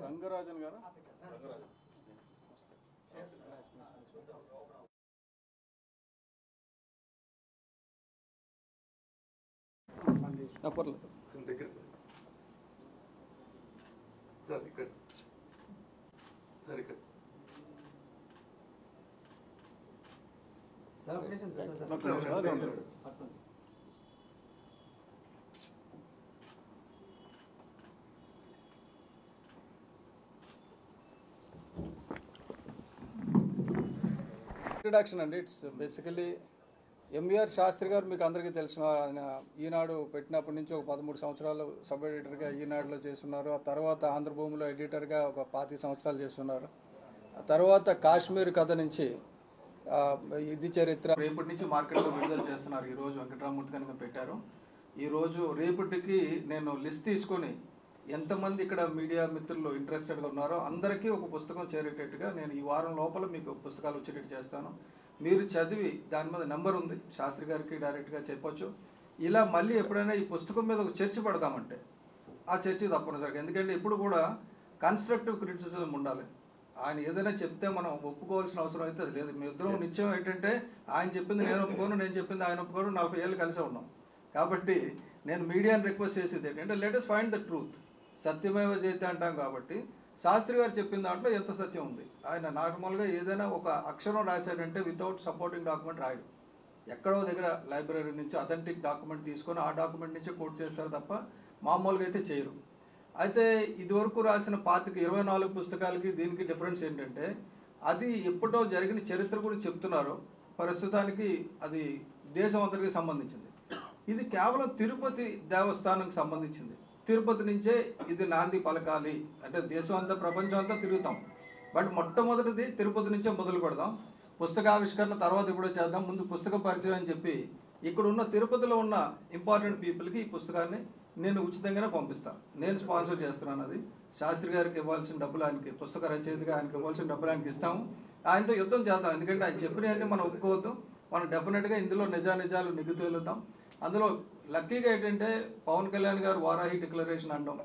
రంగరాజన్ గారు ఇంట్రడక్షన్ అండి. It's basically MVR Sastry గారు మీకు అందరికీ తెలిసిన ఆయన ఈనాడు పెట్టినప్పటి నుంచి ఒక 13 సంవత్సరాలు సబ్ ఎడిటర్గా ఈనాడులో చేస్తున్నారు. ఆ తర్వాత ఆంధ్రభూమిలో ఎడిటర్గా ఒక 25 సంవత్సరాలు చేస్తున్నారు. ఆ తర్వాత కాశ్మీర్ కథ నుంచి ఇది చరిత్ర రేపటి నుంచి మార్కెట్లో విడుదల చేస్తున్నారు. ఈరోజు వెంకటరామూర్తి కనుక పెట్టారు. ఈరోజు రేపటికి నేను లిస్ట్ తీసుకొని ఎంతమంది ఇక్కడ మీడియా మిత్రులు ఇంట్రెస్టెడ్గా ఉన్నారో అందరికీ ఒక పుస్తకం చేరేటట్టుగా నేను ఈ వారం లోపల మీకు పుస్తకాలు వచ్చేటట్టు చేస్తాను. మీరు చదివి దాని మీద నెంబర్ ఉంది, శాస్త్రి గారికి డైరెక్ట్గా చెప్పొచ్చు. ఇలా మళ్ళీ ఎప్పుడైనా ఈ పుస్తకం మీద ఒక చర్చ పెడదామంటే ఆ చర్చ తప్పనిసరిగా, ఎందుకంటే ఇప్పుడు కూడా కన్స్ట్రక్టివ్ క్రిటిసిజం ఉండాలి. ఆయన ఏదైనా చెప్తే మనం ఒప్పుకోవాల్సిన అవసరం అయితే లేదు. మీ ఇద్దరం నిత్యం ఏంటంటే ఆయన చెప్పింది నేను ఒప్పుకోను, నేను చెప్పింది ఆయన ఒప్పుకోను, 40 ఏళ్ళు కలిసే ఉన్నాం. కాబట్టి నేను మీడియాని రిక్వెస్ట్ చేసేది ఏంటంటే let us find the truth. సత్యమేవ జయతే అంటాం కాబట్టి శాస్త్రి గారు చెప్పిన దాంట్లో ఎంత సత్యం ఉంది. ఆయన నార్మల్గా ఏదైనా ఒక అక్షరం రాశాడంటే వితౌట్ సపోర్టింగ్ డాక్యుమెంట్ రాయడు. ఎక్కడో దగ్గర లైబ్రరీ నుంచి అథెంటిక్ డాక్యుమెంట్ తీసుకొని ఆ డాక్యుమెంట్ నుంచే కోట్ చేస్తారు తప్ప మామూలుగా అయితే చేయరు. అయితే ఇదివరకు రాసిన 24 పుస్తకాలకి దీనికి డిఫరెన్స్ ఏంటంటే అది ఎప్పుడో జరిగిన చరిత్ర గురించి చెప్తున్నారు. ప్రస్తుతానికి అది దేశం అందరికీ సంబంధించింది. ఇది కేవలం తిరుపతి దేవస్థానంకి సంబంధించింది. తిరుపతి నుంచే ఇది నాంది పలకాలి అంటే దేశం అంతా ప్రపంచం అంతా తిరుగుతాం. బట్ మొట్టమొదటిది తిరుపతి నుంచే మొదలు పెడదాం. పుస్తకావిష్కరణ తర్వాత ఎప్పుడో చేద్దాం, ముందు పుస్తక పరిచయం అని చెప్పి ఇక్కడ ఉన్న తిరుపతిలో ఉన్న ఇంపార్టెంట్ పీపుల్కి ఈ పుస్తకాన్ని నేను ఉచితంగానే పంపిస్తాను. నేను స్పాన్సర్ చేస్తున్నాను. అది శాస్త్రి గారికి ఇవ్వాల్సిన డబ్బులు ఆయనకి, పుస్తక రచయితగా ఆయనకి ఇవ్వాల్సిన డబ్బులు ఆయనకి ఇస్తాము. ఆయనతో యుద్ధం చేద్దాం. ఎందుకంటే ఆయన చెప్పినవన్నీ మనం ఒప్పుకోవద్దు. మనం డెఫినెట్గా ఇందులో నిజానిజాలు నిగ్గు తేలుతాం. అందులో లక్కీగా ఏంటంటే పవన్ కళ్యాణ్ గారు వారాహి డిక్లరేషన్ అనడం,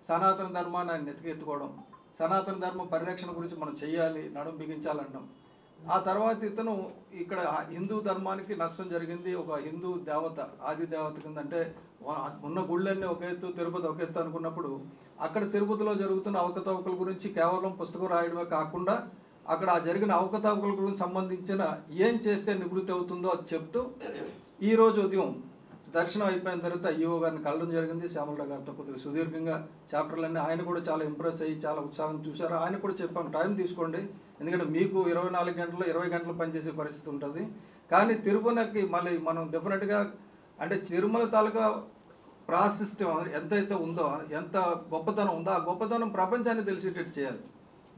సనాతన ధర్మాన్ని ఆయన నెతికెత్తుకోవడం, సనాతన ధర్మ పరిరక్షణ గురించి మనం చెయ్యాలి, నడుం బిగించాలనడం. ఆ తర్వాత ఇతను ఇక్కడ హిందూ ధర్మానికి నష్టం జరిగింది, ఒక హిందూ దేవత ఆది దేవత కింద అంటే ఉన్న గుళ్ళన్నీ ఒక ఎత్తు తిరుపతి ఒక ఎత్తు అనుకున్నప్పుడు అక్కడ తిరుపతిలో జరుగుతున్న అవకతవకల గురించి కేవలం పుస్తకం రాయడమే కాకుండా అక్కడ జరిగిన అవకతవకల గురించి సంబంధించిన ఏం చేస్తే నివృత్తి అవుతుందో అది చెప్తూ ఈరోజు ఉదయం దర్శనం అయిపోయిన తర్వాత ఈఓ గారిని కలవడం జరిగింది. శ్యామలరావు గారితో కొద్దిగా సుదీర్ఘంగా చాప్టర్లన్నీ ఆయన కూడా చాలా ఇంప్రెస్ అయ్యి చాలా ఉత్సాహం చూశారు. ఆయన కూడా చెప్పాం టైం తీసుకోండి, ఎందుకంటే మీకు 24 గంటలు 20 గంటలు పనిచేసే పరిస్థితి ఉంటుంది. కానీ తిరుమలకి మళ్ళీ మనం డెఫినెట్గా అంటే తిరుమల తాలూకా ప్రాశస్త్యం ఎంతైతే ఉందో, ఎంత గొప్పతనం ఉందో ఆ గొప్పతనం ప్రపంచాన్ని తెలిసేటట్టు చేయాలి.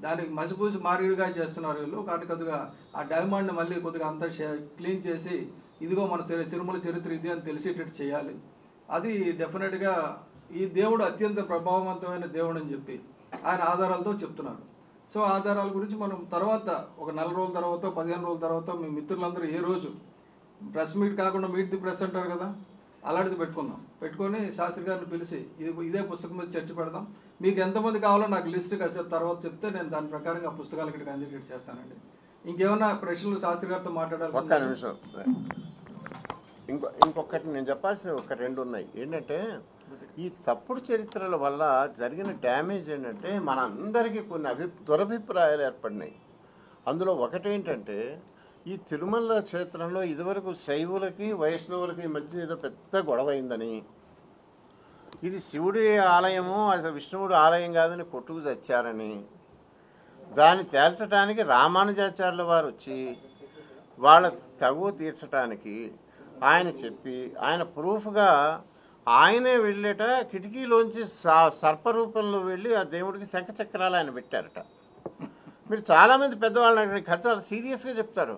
దానికి మసిపూసి మారిగా చేస్తున్నారు వీళ్ళు. కానీ కొద్దిగా ఆ డైమండ్ని మళ్ళీ కొద్దిగా అంతా క్లీన్ చేసి ఇదిగో మన తిరుమల చరిత్ర ఇది అని తెలిసేటట్టు చేయాలి. అది డెఫినెట్గా ఈ దేవుడు అత్యంత ప్రభావవంతమైన దేవుడు అని చెప్పి ఆయన ఆధారాలతో చెప్తున్నారు. సో ఆధారాల గురించి మనం తర్వాత ఒక 4 రోజుల తర్వాత 15 రోజుల తర్వాత మీ మిత్రులందరూ ఏ రోజు ప్రెస్ మీట్ కాకుండా మీట్ ది ప్రెస్ అంటారు కదా, అలాంటిది పెట్టుకొని శాస్త్రి గారిని పిలిచి ఇదే పుస్తకం మీద చర్చ పెడదాం. మీకు ఎంతమంది కావాలో నాకు లిస్ట్ కాసేపు తర్వాత చెప్తే నేను దాని ప్రకారంగా పుస్తకాలు ఇక్కడికి అందరికీ చేస్తానండి. ఇంకేమన్నా ప్రశ్నలు శాస్త్రి గారితో మాట్లాడాలి? ఒక్క నిమిషం. ఇంకొకటి నేను చెప్పాల్సిన ఒక 2 ఉన్నాయి. ఏంటంటే ఈ తప్పుడు చరిత్రల వల్ల జరిగిన డ్యామేజ్ ఏంటంటే మన అందరికీ కొన్ని దురభిప్రాయాలు ఏర్పడినాయి. అందులో ఒకటేంటంటే ఈ తిరుమల క్షేత్రంలో ఇదివరకు శైవులకి వైష్ణవులకి మధ్య ఏదో పెద్ద గొడవ అయిందని, ఇది శివుడి ఆలయము అసలు విష్ణువుడి ఆలయం కాదని కొట్టుకు తెచ్చారని, దాన్ని తేల్చడానికి రామానుజాచార్యుల వారు వచ్చి వాళ్ళ తగువ తీర్చడానికి ఆయన చెప్పి ఆయన ప్రూఫ్గా ఆయనే వెళ్ళేట కిటికీలోంచి సర్పరూపంలో వెళ్ళి ఆ దేవుడికి శంఖచక్రాలు ఆయన పెట్టారట. మీరు చాలామంది పెద్దవాళ్ళని కథ చాలా సీరియస్గా చెప్తారు.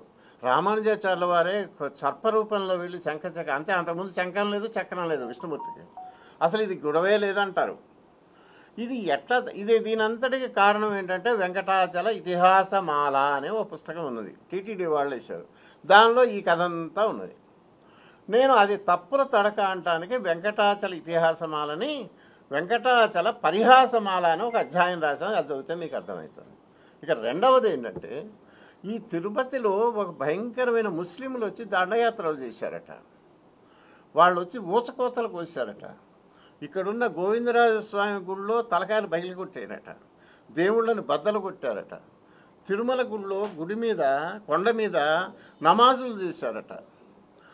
రామానుజాచార్యుల వారే సర్పరూపంలో వెళ్ళి శంఖచక్రం అంతే, అంతకుముందు శంఖం లేదు చక్రం లేదు విష్ణుమూర్తికి, అసలు ఇది గొడవే లేదంటారు. ఇది దీనంతటికి కారణం ఏంటంటే వెంకటాచల ఇతిహాసమాల అనే ఒక పుస్తకం ఉన్నది, టీటీడీ వాళ్ళు వేశారు. దానిలో ఈ కథ అంతా ఉన్నది. నేను అది తప్పుల తడక అనటానికి వెంకటాచల ఇతిహాసమాలని వెంకటాచల పరిహాసమాల అని ఒక అధ్యాయం రాశాను, అది చదివితే మీకు అర్థమవుతుంది. ఇక రెండవది ఏంటంటే, ఈ తిరుపతిలో ఒక భయంకరమైన ముస్లింలు వచ్చి దండయాత్రలు చేశారట. వాళ్ళు వచ్చి ఊచకోతలు కోసారట. ఇక్కడున్న గోవిందరాజస్వామి గుడిలో తలకాయలు బయలు కొట్టారట, దేవుళ్ళని బద్దలు కొట్టారట. తిరుమల గుడిలో గుడి మీద కొండ మీద నమాజులు చేశారట,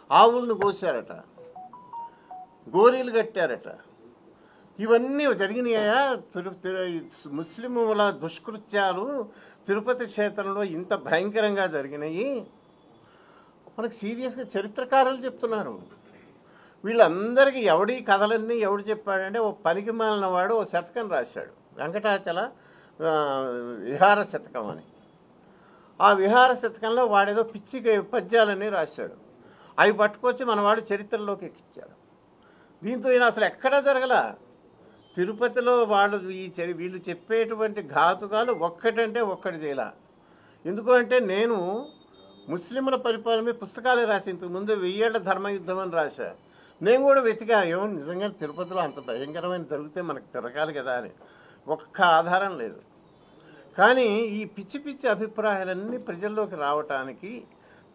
ఆవులను కోసారట, గోరీలు కట్టారట. ఇవన్నీ జరిగినాయా? ముస్లిముల దుష్కృత్యాలు తిరుపతి క్షేత్రంలో ఇంత భయంకరంగా జరిగినాయి. మనకు సీరియస్గా చరిత్రకారులు చెప్తున్నారు. వీళ్ళందరికీ ఎవడి కథలన్నీ ఎవడు చెప్పాడంటే, ఓ పనికి మాలిన వాడు ఓ శతకం రాశాడు, వెంకటాచల విహార శతకం అని. ఆ విహార శతకంలో వాడేదో పిచ్చి పద్యాలన్నీ రాశాడు. అవి పట్టుకొచ్చి మనవాడు చరిత్రలోకి ఎక్కించాడు. దీంతో ఈయన అసలు ఎక్కడా జరగల. తిరుపతిలో వాళ్ళు వీళ్ళు చెప్పేటువంటి ఘాతుకాలు ఒక్కటంటే ఒక్కటి చేయాల. ఎందుకంటే నేను ముస్లింల పరిపాలన మీద పుస్తకాలే రాసి, ఇంతకు ముందు 1000 ఏళ్ల ధర్మయుద్ధం అని రాశా. నేను కూడా వెతికా, ఏమో నిజంగా తిరుపతిలో అంత భయంకరమైన జరిగితే మనకు తిరగాలి కదా అని. ఒక్క ఆధారం లేదు. కానీ ఈ పిచ్చి పిచ్చి అభిప్రాయాలన్నీ ప్రజల్లోకి రావటానికి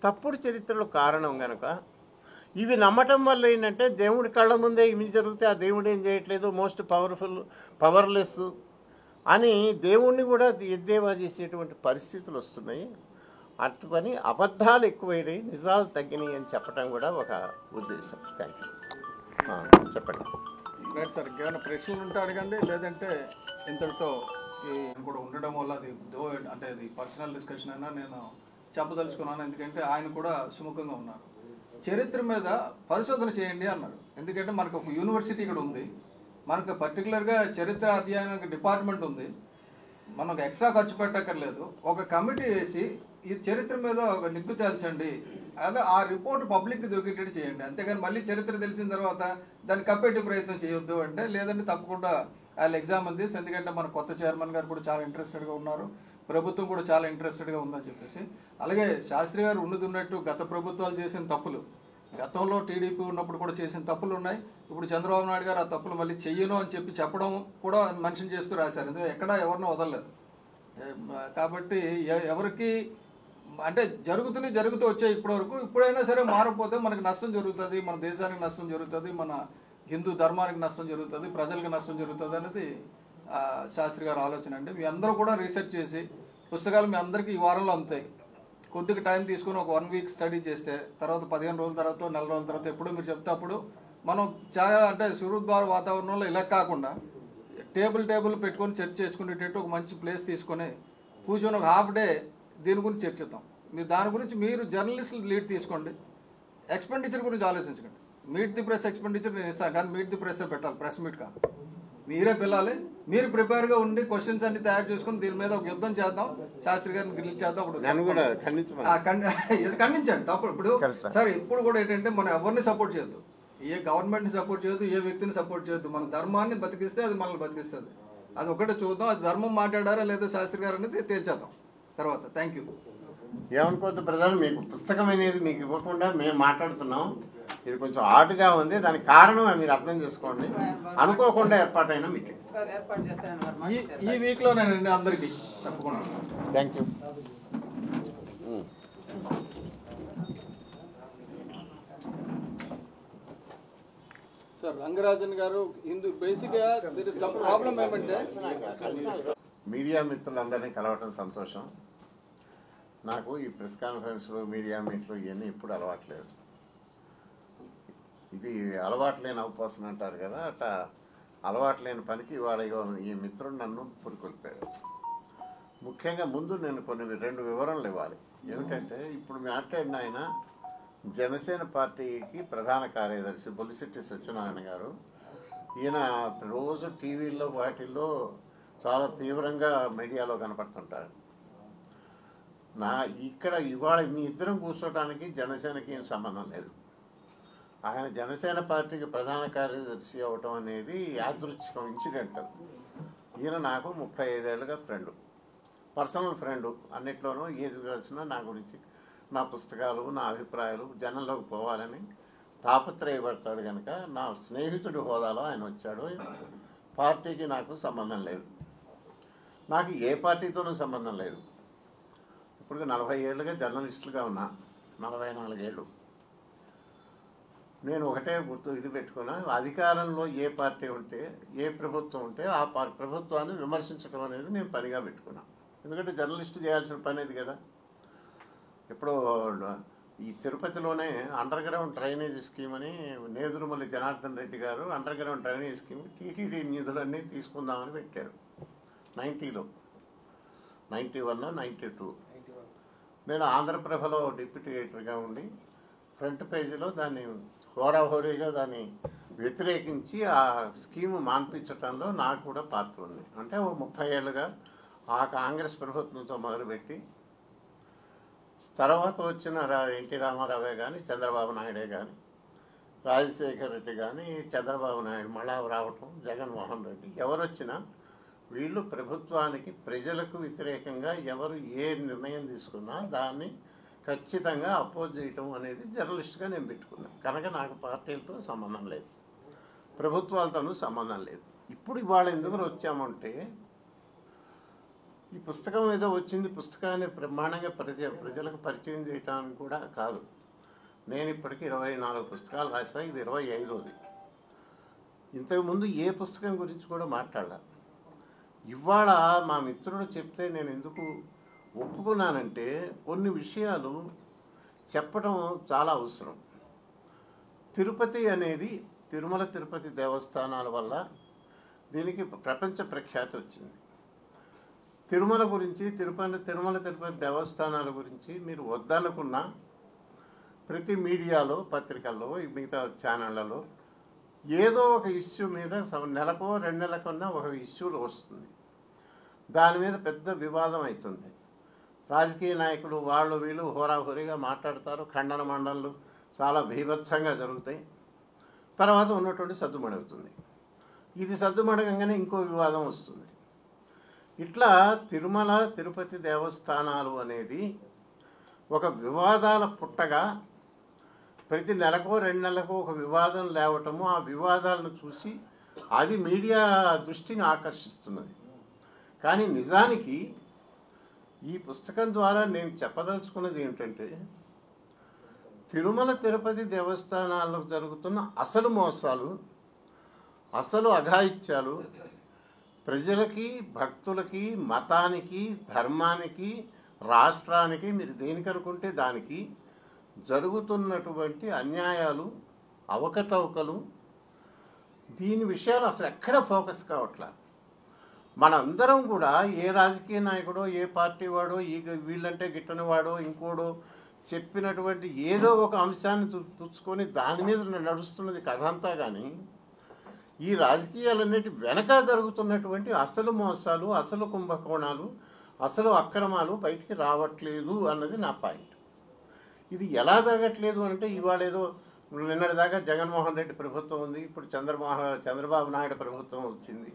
తప్పుడు చరిత్రలు కారణం కనుక ఇవి నమ్మటం వల్ల ఏంటంటే, దేవుడి కళ్ళ ముందే ఇవి జరిగితే ఆ దేవుడు ఏం చేయట్లేదు, మోస్ట్ పవర్లెస్ అని దేవుణ్ణి కూడా ఎద్దేవా చేసేటువంటి పరిస్థితులు వస్తున్నాయి. అటుపని అబద్ధాలు ఎక్కువైనాయి, నిజాలు తగ్గినాయి అని చెప్పడం కూడా ఒక ఉద్దేశం. Thank you. చెప్పండి. రైట్ సార్, ఇంకేమైనా ప్రశ్నలు ఉంటే అడగండి, లేదంటే ఇంతటితో కూడా ఉండడం వల్ల అంటే అది పర్సనల్ డిస్కషన్ అయినా నేను చెప్పదలుచుకున్నాను. ఎందుకంటే ఆయన కూడా సుముఖంగా ఉన్నారు. చరిత్ర మీద పరిశోధన చేయండి అన్నారు. ఎందుకంటే మనకు ఒక యూనివర్సిటీ ఇక్కడ ఉంది, మనకు పర్టికులర్గా చరిత్ర అధ్యయన డిపార్ట్మెంట్ ఉంది, మనకు ఎక్స్ట్రా ఖర్చు పెట్టక్కర్లేదు. ఒక కమిటీ వేసి ఈ చరిత్ర మీద ఒక నిప్పు తేల్చండి, అదే ఆ రిపోర్ట్ పబ్లిక్ దొరికేటట్టు చేయండి. అంతేగాని మళ్ళీ చరిత్ర తెలిసిన తర్వాత దాన్ని కప్పేటి ప్రయత్నం చేయొద్దు అంటే, లేదంటే తప్పకుండా వాళ్ళు ఎగ్జామ్ ఉంది. ఎందుకంటే మన కొత్త చైర్మన్ గారు కూడా చాలా ఇంట్రెస్టెడ్గా ఉన్నారు, ప్రభుత్వం కూడా చాలా ఇంట్రెస్టెడ్గా ఉందని చెప్పేసి. అలాగే శాస్త్రి గారు ఉన్నట్టు గత ప్రభుత్వాలు చేసిన తప్పులు, గతంలో టీడీపీ ఉన్నప్పుడు కూడా చేసిన తప్పులు ఉన్నాయి. ఇప్పుడు చంద్రబాబు నాయుడు గారు ఆ తప్పులు మళ్ళీ చెయ్యను అని చెప్పడం కూడా మెన్షన్ చేస్తూ రాశారు. ఎందుకంటే ఎక్కడా ఎవరినో వదలలేదు. కాబట్టి ఎవరికి అంటే జరుగుతూ వచ్చాయి ఇప్పటివరకు. ఇప్పుడైనా సరే మారకపోతే మనకు నష్టం జరుగుతుంది, మన దేశానికి నష్టం జరుగుతుంది, మన హిందూ ధర్మానికి నష్టం జరుగుతుంది, ప్రజలకు నష్టం జరుగుతుంది అనేది శాస్త్రి గారు ఆలోచన అండి. మీ అందరూ కూడా రీసెర్చ్ చేసి పుస్తకాలు మీ అందరికీ ఈ వారంలో అందుతాయి. కొద్దిగా టైం తీసుకుని ఒక 1 వీక్ స్టడీ చేస్తే తర్వాత 15 రోజుల తర్వాత, నెల రోజుల తర్వాత ఎప్పుడు మీరు చెప్తే అప్పుడు మనం చాలా అంటే సుహృద్భావ వాతావరణంలో ఇలా కాకుండా టేబుల్ పెట్టుకొని చర్చ చేసుకునేటట్టు ఒక మంచి ప్లేస్ తీసుకొని కూర్చొని ఒక హాఫ్ డే దీని గురించి చర్చిద్దాం. మీరు దాని గురించి మీరు జర్నలిస్టులు లీడ్ తీసుకోండి. ఎక్స్పెండిచర్ గురించి ఆలోచించకండి. మీట్ ది ప్రెస్ ఎక్స్పెండిచర్ నేను ఇస్తాను, కానీ మీట్ ది ప్రెస్ పెట్టాలి, ప్రెస్ మీట్ కాదు. మీరే పిల్లాలి, మీరు ప్రిపేర్గా ఉండి క్వశ్చన్స్ అన్ని తయారు చేసుకుని దీని మీద ఒక యుద్ధం చేద్దాం, శాస్త్రి గారిని గ్రిల్ చేద్దాం. ఖండించండి తప్పుడు. ఇప్పుడు సార్ ఇప్పుడు కూడా ఏంటంటే మనం ఎవరిని సపోర్ట్ చేయొద్దు, ఏ గవర్నమెంట్ని సపోర్ట్ చేయొద్దు, ఏ వ్యక్తిని సపోర్ట్ చేయొద్దు. మన ధర్మాన్ని బతికిస్తే అది మనల్ని బతికిస్తుంది. అది ఒకటే చూద్దాం, అది ధర్మం మాట్లాడారా లేదా శాస్త్రి గారు అనేది తేల్చేద్దాం తర్వాత. Thank you. ఏమనుకోవద్దు బ్రదర్, మీకు పుస్తకం అనేది మీకు ఇవ్వకుండా మేము మాట్లాడుతున్నాం. ఇది కొంచెం ఆటుగా ఉంది, దానికి కారణం మీరు అర్థం చేసుకోండి. అనుకోకుండా ఏర్పాటైన మీటింగ్ ఈ వీక్లో నేను అందరికీ తప్పకుండా. Thank you. సార్ రంగరాజన్ గారు బేసిక్గా ప్రాబ్లం ఏమంటే, మీడియా మిత్రులందరినీ కలవటం సంతోషం. నాకు ఈ ప్రెస్ కాన్ఫరెన్స్లు, మీడియా మీట్లు ఇవన్నీ ఎప్పుడు అలవాట్లేదు. ఇది అలవాట్లేని అవపోసన అంటారు కదా, అట్లా అలవాట్లేని పనికి ఇవాళ ఈ మిత్రుడు నన్ను పురికొల్పాడు. ముఖ్యంగా ముందు నేను కొన్ని 2 వివరణలు ఇవ్వాలి. ఏమిటంటే, ఇప్పుడు మాట్లాడిన ఆయన జనసేన పార్టీకి ప్రధాన కార్యదర్శి బొలిశెట్టి సత్యనారాయణ గారు. ఈయన రోజు టీవీల్లో వాటిల్లో చాలా తీవ్రంగా మీడియాలో కనపడుతుంటారు. ఇక్కడ ఇవాళ మీ ఇద్దరం కూర్చోటానికి జనసేనకి ఏం సంబంధం లేదు. ఆయన జనసేన పార్టీకి ప్రధాన కార్యదర్శి అవటం అనేది యాదృచ్ఛికం, ఇన్సిడెంటల్. ఈయన నాకు 35 ఏళ్ళుగా ఫ్రెండు, పర్సనల్ ఫ్రెండు. అన్నిట్లోనూ ఏది కలిసినా నా గురించి, నా పుస్తకాలు, నా అభిప్రాయాలు జనంలోకి పోవాలని తాపత్రయపడతాడు కనుక నా స్నేహితుడి హోదాలో ఆయన వచ్చాడు. పార్టీకి నాకు సంబంధం లేదు, నాకు ఏ పార్టీతోనూ సంబంధం లేదు. ఇప్పుడు 40 ఏళ్ళుగా జర్నలిస్టులుగా ఉన్నా, 44 ఏళ్ళు. నేను ఒకటే గుర్తు ఇది పెట్టుకున్నా, అధికారంలో ఏ పార్టీ ఉంటే, ఏ ప్రభుత్వం ఉంటే ఆ ప్రభుత్వాన్ని విమర్శించడం అనేది నేను పనిగా పెట్టుకున్నా. ఎందుకంటే జర్నలిస్టు చేయాల్సిన పని అది కదా. ఇప్పుడు ఈ తిరుపతిలోనే అండర్ గ్రౌండ్ డ్రైనేజ్ స్కీమ్ అని Nedurumalli Janardhan Reddy garu underground drainage scheme TTD నిధులన్నీ తీసుకుందామని పెట్టారు 90లో, 91, 92. నేను ఆంధ్రప్రభలో డిప్యూటీ ఎడిటర్గా ఉండి ఫ్రంట్ పేజీలో దాన్ని హోరాహోరీగా దాన్ని వ్యతిరేకించి ఆ స్కీము మాన్పించడంలో నాకు కూడా పాత్ర ఉంది. అంటే ఓ 30 ఏళ్ళుగా ఆ కాంగ్రెస్ ప్రభుత్వంతో మొదలుపెట్టి తర్వాత వచ్చిన ఎన్టీ రామారావే కానీ, చంద్రబాబు నాయుడే కానీ, రాజశేఖర్ రెడ్డి కానీ, చంద్రబాబు నాయుడు మళ్ళా రావటం, జగన్మోహన్ రెడ్డి, ఎవరు వచ్చినా వీళ్ళు ప్రభుత్వానికి ప్రజలకు వ్యతిరేకంగా ఎవరు ఏ నిర్ణయం తీసుకున్నా దాన్ని ఖచ్చితంగా అపోజ్ చేయటం అనేది జర్నలిస్ట్గా నేను పెట్టుకున్నాను. కనుక నాకు పార్టీలతో సంబంధం లేదు, ప్రభుత్వాలతోనూ సంబంధం లేదు. ఇప్పుడు ఇవాళ ఎందుకు వచ్చామంటే, ఈ పుస్తకం ఏదో వచ్చింది, పుస్తకాన్ని బ్రహ్మాండంగా ప్రజలకు పరిచయం చేయటానికి కూడా కాదు. నేను ఇప్పటికీ 24 పుస్తకాలు రాసా, ఇది 25వది. ఇంతకుముందు ఏ పుస్తకం గురించి కూడా మాట్లాడాలి. ఇవాళ మా మిత్రుడు చెప్తే నేను ఎందుకు ఒప్పుకున్నానంటే, కొన్ని విషయాలు చెప్పడం చాలా అవసరం. తిరుపతి అనేది తిరుమల తిరుపతి దేవస్థానాల వల్ల దీనికి ప్రపంచ ప్రఖ్యాతి వచ్చింది. తిరుమల గురించి, తిరుమల తిరుపతి దేవస్థానాల గురించి మీరు వద్దనుకున్నా ప్రతి మీడియాలో, పత్రికల్లో, మిగతా ఛానళ్లలో ఏదో ఒక ఇష్యూ మీద నెలకో 2 నెలలకన్నా ఒక ఇష్యూలు వస్తుంది. దాని మీద పెద్ద వివాదం అవుతుంది. రాజకీయ నాయకులు వాళ్ళు వీళ్ళు హోరాహోరీగా మాట్లాడతారు, ఖండన మండళ్ళు చాలా భీభత్సంగా జరుగుతాయి. తర్వాత ఉన్నటువంటి సద్దుమణుగుతుంది. ఇది సద్దుమణగంగానే ఇంకో వివాదం వస్తుంది. ఇట్లా తిరుమల తిరుపతి దేవస్థానాలు అనేది ఒక వివాదాల పుట్టగా ప్రతి నెలకో 2 నెలలకో ఒక వివాదం లేవటము, ఆ వివాదాలను చూసి అది మీడియా దృష్టిని ఆకర్షిస్తున్నది. కానీ నిజానికి ఈ పుస్తకం ద్వారా నేను చెప్పదలుచుకున్నది ఏమిటంటే, తిరుమల తిరుపతి దేవస్థానాలకు జరుగుతున్న అసలు మోసాలు, అసలు అఘాయిత్యాలు ప్రజలకి, భక్తులకి, మతానికి, ధర్మానికి, రాష్ట్రానికి, మీరు దేనికనుకుంటే దానికి జరుగుతున్నటువంటి అన్యాయాలు, అవకతవకలు, దీని విషయాలు అసలు ఎక్కడ ఫోకస్ కావట్లా. మనందరం కూడా ఏ రాజకీయ నాయకుడో, ఏ పార్టీ వాడో, వీళ్ళంటే గిట్టని వాడో, ఇంకోడో చెప్పినటువంటి ఏదో ఒక అంశాన్ని పుచ్చుకొని దాని మీద నడుస్తున్నది కథ అంతా. కానీ ఈ రాజకీయాలన్నిటి వెనక జరుగుతున్నటువంటి అసలు మోసాలు, అసలు కుంభకోణాలు, అసలు అక్రమాలు బయటికి రావట్లేదు అన్నది నా పాయింట్. ఇది ఎలా జరగట్లేదు అంటే, ఇవాళ ఏదో నిన్నటిదాకా జగన్మోహన్ రెడ్డి ప్రభుత్వం ఉంది, ఇప్పుడు చంద్రబాబు నాయుడు ప్రభుత్వం వచ్చింది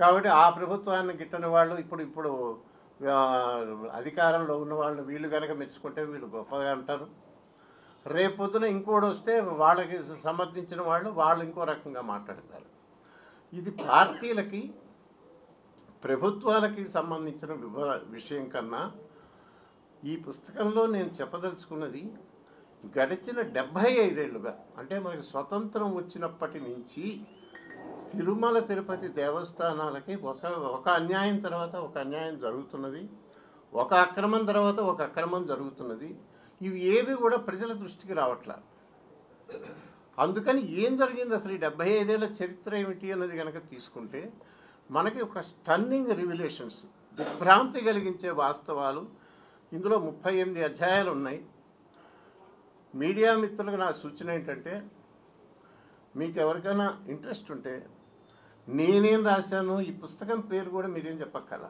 కాబట్టి ఆ ప్రభుత్వాన్ని గిట్టని వాళ్ళు ఇప్పుడు అధికారంలో ఉన్న వాళ్ళు వీళ్ళు కనుక మెచ్చుకుంటే వీళ్ళు గొప్పగా అంటారు. రేపొద్దున ఇంకోటి వస్తే వాళ్ళకి సమర్థించిన వాళ్ళు ఇంకో రకంగా మాట్లాడతారు. ఇది పార్టీలకి, ప్రభుత్వాలకి సంబంధించిన విషయం కన్నా ఈ పుస్తకంలో నేను చెప్పదలుచుకున్నది, గడిచిన 75 ఏళ్ళుగా, అంటే మనకి స్వతంత్రం వచ్చినప్పటి నుంచి తిరుమల తిరుపతి దేవస్థానాలకి ఒక అన్యాయం తర్వాత ఒక అన్యాయం జరుగుతున్నది, ఒక అక్రమం తర్వాత ఒక అక్రమం జరుగుతున్నది. ఇవి ఏవి కూడా ప్రజల దృష్టికి రావట్లా. అందుకని ఏం జరిగింది అసలు ఈ 75 ఏళ్ల చరిత్ర ఏమిటి అన్నది కనుక తీసుకుంటే మనకి ఒక స్టన్నింగ్ రివిలేషన్స్, దిగ్భ్రాంతి కలిగించే వాస్తవాలు ఇందులో 38 అధ్యాయాలు ఉన్నాయి. మీడియా మిత్రులకు నా సూచన ఏంటంటే, మీకు ఎవరికైనా ఇంట్రెస్ట్ ఉంటే నేనేం రాశాను, ఈ పుస్తకం పేరు కూడా మీరేం చెప్పక్కల.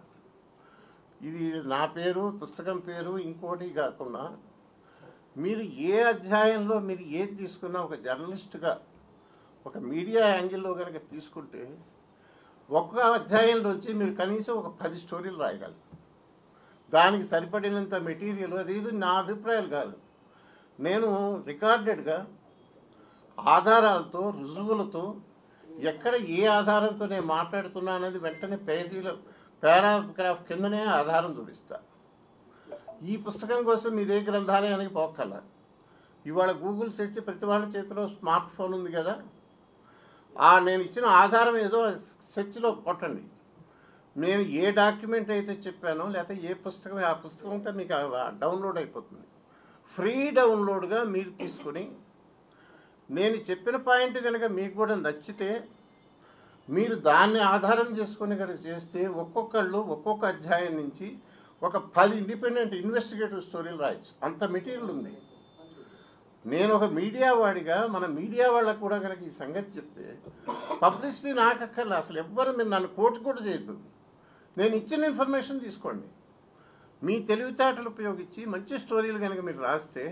ఇది నా పేరు, పుస్తకం పేరు ఇంకోటి కాకుండా మీరు ఏ అధ్యాయంలో మీరు ఏది తీసుకున్నా ఒక జర్నలిస్ట్గా ఒక మీడియా యాంగిల్లో కనుక తీసుకుంటే ఒక్క అధ్యాయంలోంచి మీరు కనీసం ఒక 10 స్టోరీలు రాయగలరు. దానికి సరిపడినంత మెటీరియల్, అది ఇది నా అభిప్రాయాలు కాదు, నేను రికార్డెడ్గా ఆధారాలతో, రుజువులతో ఎక్కడ ఏ ఆధారంతో నేను మాట్లాడుతున్నా అనేది వెంటనే పేజీలో పారాగ్రాఫ్ కిందనే ఆధారం చూపిస్తా. ఈ పుస్తకం కోసం మీదే గ్రంథాలయానికి పోకల. ఇవాళ గూగుల్ సెర్చ్ ప్రతి వాళ్ళ చేతిలో స్మార్ట్ ఫోన్ ఉంది కదా, నేను ఇచ్చిన ఆధారం ఏదో సెర్చ్లో కొట్టండి. నేను ఏ డాక్యుమెంట్ అయితే చెప్పానో లేకపోతే ఏ పుస్తకం, ఆ పుస్తకం అంతా మీకు డౌన్లోడ్ అయిపోతుంది. ఫ్రీ డౌన్లోడ్గా మీరు తీసుకొని నేను చెప్పిన పాయింట్ కనుక మీకు కూడా నచ్చితే మీరు దాన్ని ఆధారం చేసుకొని కనుక చేస్తే ఒక్కొక్కళ్ళు ఒక్కొక్క అధ్యాయం నుంచి ఒక 10 ఇండిపెండెంట్ ఇన్వెస్టిగేటివ్ స్టోరీలు రాయొచ్చు. అంత మెటీరియల్ ఉంది. నేను ఒక మీడియా వాడిగా మన మీడియా వాళ్ళకు కూడా కనుక ఈ సంగతి చెప్తే పబ్లిసిటీ నాకు అక్కర్లే. అసలు ఎవ్వరు మీరు నన్ను కోర్టు కూడా చేయొద్దు. నేను ఇచ్చిన ఇన్ఫర్మేషన్ తీసుకోండి. మీ తెలివితేటలు ఉపయోగించి మంచి స్టోరీలు కనుక మీరు రాస్తే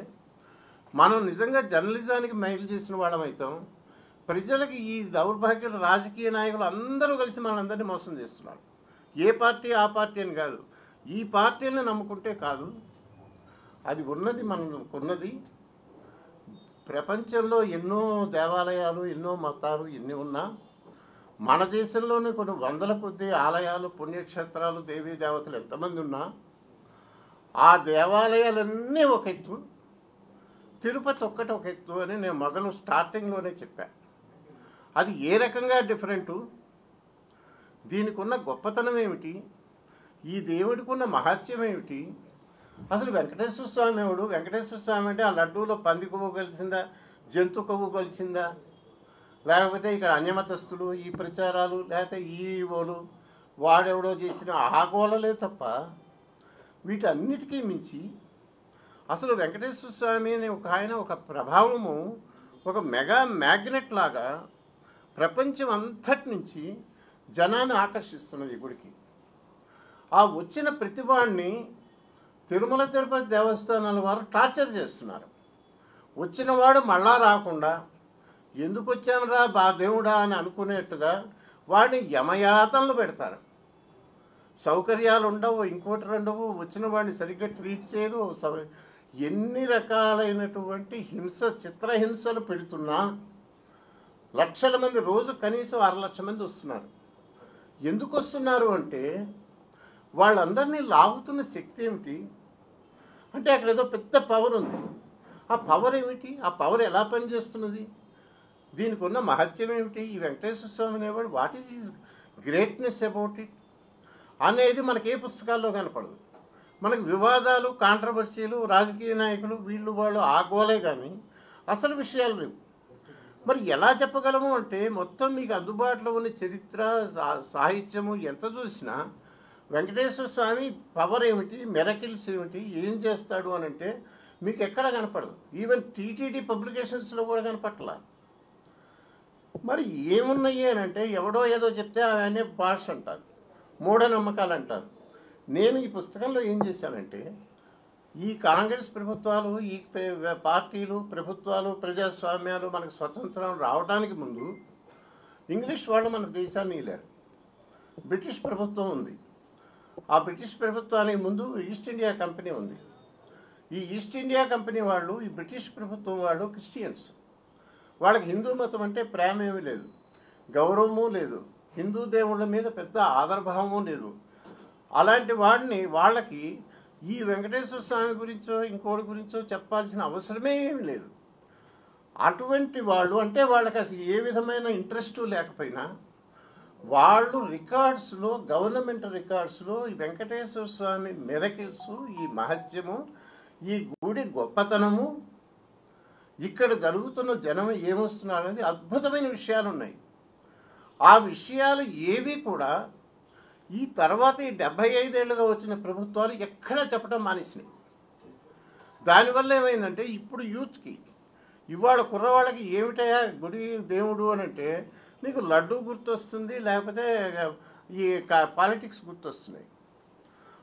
మనం నిజంగా జర్నలిజానికి మైలు చేసిన వాళ్ళం అవుతాం. ప్రజలకి ఈ దౌర్భాగ్యులు రాజకీయ నాయకులు అందరూ కలిసి మనందరినీ మోసం చేస్తున్నారు. ఏ పార్టీ ఆ పార్టీ అని కాదు, ఈ పార్టీని నమ్ముకుంటే కాదు. అది ఉన్నది మనకున్నది. ప్రపంచంలో ఎన్నో దేవాలయాలు, ఎన్నో మతాలు ఎన్ని ఉన్నా మన దేశంలోనే కొన్ని వందల కొద్ది ఆలయాలు, పుణ్యక్షేత్రాలు, దేవీ దేవతలు ఎంతమంది ఉన్నా ఆ దేవాలయాలన్నీ ఒక ఎత్తు, తిరుపతి ఒక్కటి ఒక ఎత్తు అని నేను మొదలు స్టార్టింగ్లోనే చెప్పాను. అది ఏ రకంగా డిఫరెంటు, దీనికి ఉన్న గొప్పతనం ఏమిటి, ఈ దేవుడికి ఉన్న మహత్యం ఏమిటి, అసలు వెంకటేశ్వర స్వామి ఎవడు? వెంకటేశ్వర స్వామి అంటే ఆ లడ్డూలో పంది కొవ్వు కలిసిందా, జంతు కొవ్వు కలిసిందా, లేకపోతే ఇక్కడ అన్యమతస్తులు ఈ ప్రచారాలు, లేకపోతే ఈవోలు వాడెవడో చేసిన ఆగోళలే తప్ప వీటన్నిటికీ మించి అసలు వెంకటేశ్వర స్వామి అనే ఒక ప్రభావము, ఒక మెగా మ్యాగ్నెట్ లాగా ప్రపంచం అంతటి నుంచి జనాన్ని ఆకర్షిస్తున్నది ఈ గుడికి. ఆ వచ్చిన ప్రతివాడిని తిరుమల తిరుపతి దేవస్థానాల వారు టార్చర్ చేస్తున్నారు. వచ్చినవాడు మళ్ళా రాకుండా ఎందుకు వచ్చానురా బా దేవుడా అని అనుకునేట్టుగా వాడిని యమయాతనలు పెడతారు. సౌకర్యాలు ఉండవు, ఇంకోటి ఉండవు, వచ్చిన వాడిని సరిగ్గా ట్రీట్ చేయరు. ఎన్ని రకాలైనటువంటి హింస, చిత్రహింసలు పెడుతున్నా లక్షల మంది, రోజు కనీసం 6 లక్షల మంది వస్తున్నారు. ఎందుకు వస్తున్నారు అంటే వాళ్ళందరినీ లాగుతున్న శక్తి ఏమిటి అంటే అక్కడ ఏదో పెద్ద పవర్ ఉంది. ఆ పవర్ ఏమిటి, ఆ పవర్ ఎలా పనిచేస్తున్నది, దీనికి ఉన్న మహత్యం ఏమిటి, ఈ వెంకటేశ్వర స్వామి అనేవాడు what is is greatness about it అనేది మనకి ఏ పుస్తకాల్లో కనపడదు. మనకు వివాదాలు, కాంట్రవర్సీలు, రాజకీయ నాయకులు వీళ్ళు వాళ్ళు ఆగోలే కానీ అసలు విషయాలు లేవు. మరి ఎలా చెప్పగలము అంటే మొత్తం మీకు అందుబాటులో ఉన్న చరిత్ర, సాహిత్యము ఎంత చూసినా వెంకటేశ్వర స్వామి పవర్ ఏమిటి, మెరకిల్స్ ఏమిటి, ఏం చేస్తాడు అని అంటే మీకు ఎక్కడ కనపడదు. ఈవెన్ టీటీడీ పబ్లికేషన్స్లో కూడా కనపట్ల. మరి ఏమున్నాయి అని అంటే ఎవడో ఏదో చెప్తే అవన్నీ భాష అంటారు, మూఢనమ్మకాలు అంటారు. నేను ఈ పుస్తకంలో ఏం చేశానంటే ఈ కాంగ్రెస్ ప్రభుత్వాలు, ఈ పార్టీలు, ప్రభుత్వాలు, ప్రజాస్వామ్యాలు మనకు స్వతంత్రం రావడానికి ముందు ఇంగ్లీష్ వాళ్ళు మన దేశాన్ని ఇలారు. బ్రిటిష్ ప్రభుత్వం ఉంది. ఆ బ్రిటిష్ ప్రభుత్వానికి ముందు ఈస్ట్ ఇండియా కంపెనీ ఉంది. ఈ ఈస్ట్ ఇండియా కంపెనీ వాళ్ళు, ఈ బ్రిటిష్ ప్రభుత్వం వాళ్ళు క్రిస్టియన్స్. వాళ్ళకి హిందూ మతం అంటే ప్రేమ ఏమీ లేదు, గౌరవము లేదు, హిందూ దేవుళ్ళ మీద పెద్ద ఆదరభావము లేదు. అలాంటి వాడిని వాళ్ళకి ఈ వెంకటేశ్వర స్వామి గురించో ఇంకోటి గురించో చెప్పాల్సిన అవసరమే ఏమి లేదు. అటువంటి వాళ్ళు అంటే వాళ్ళకి అసలు ఏ విధమైన ఇంట్రెస్టు లేకపోయినా వాళ్ళు రికార్డ్స్లో, గవర్నమెంట్ రికార్డ్స్లో ఈ వెంకటేశ్వర స్వామి మిరకిల్స్, ఈ మహత్యము, ఈ గుడి గొప్పతనము, ఇక్కడ జరుగుతున్న జనం ఏమొస్తున్నారు అనేది అద్భుతమైన విషయాలు ఉన్నాయి. ఆ విషయాలు ఏవి కూడా ఈ తర్వాత ఈ 75 ఏళ్ళుగా వచ్చిన ప్రభుత్వాలు ఎక్కడా చెప్పడం మానేసినాయి. దానివల్ల ఏమైందంటే ఇప్పుడు యూత్కి, ఇవాళ కుర్రవాళ్ళకి ఏమిటయా గుడి దేవుడు అని అంటే నీకు లడ్డూ గుర్తొస్తుంది, లేకపోతే ఈ పాలిటిక్స్ గుర్తొస్తున్నాయి.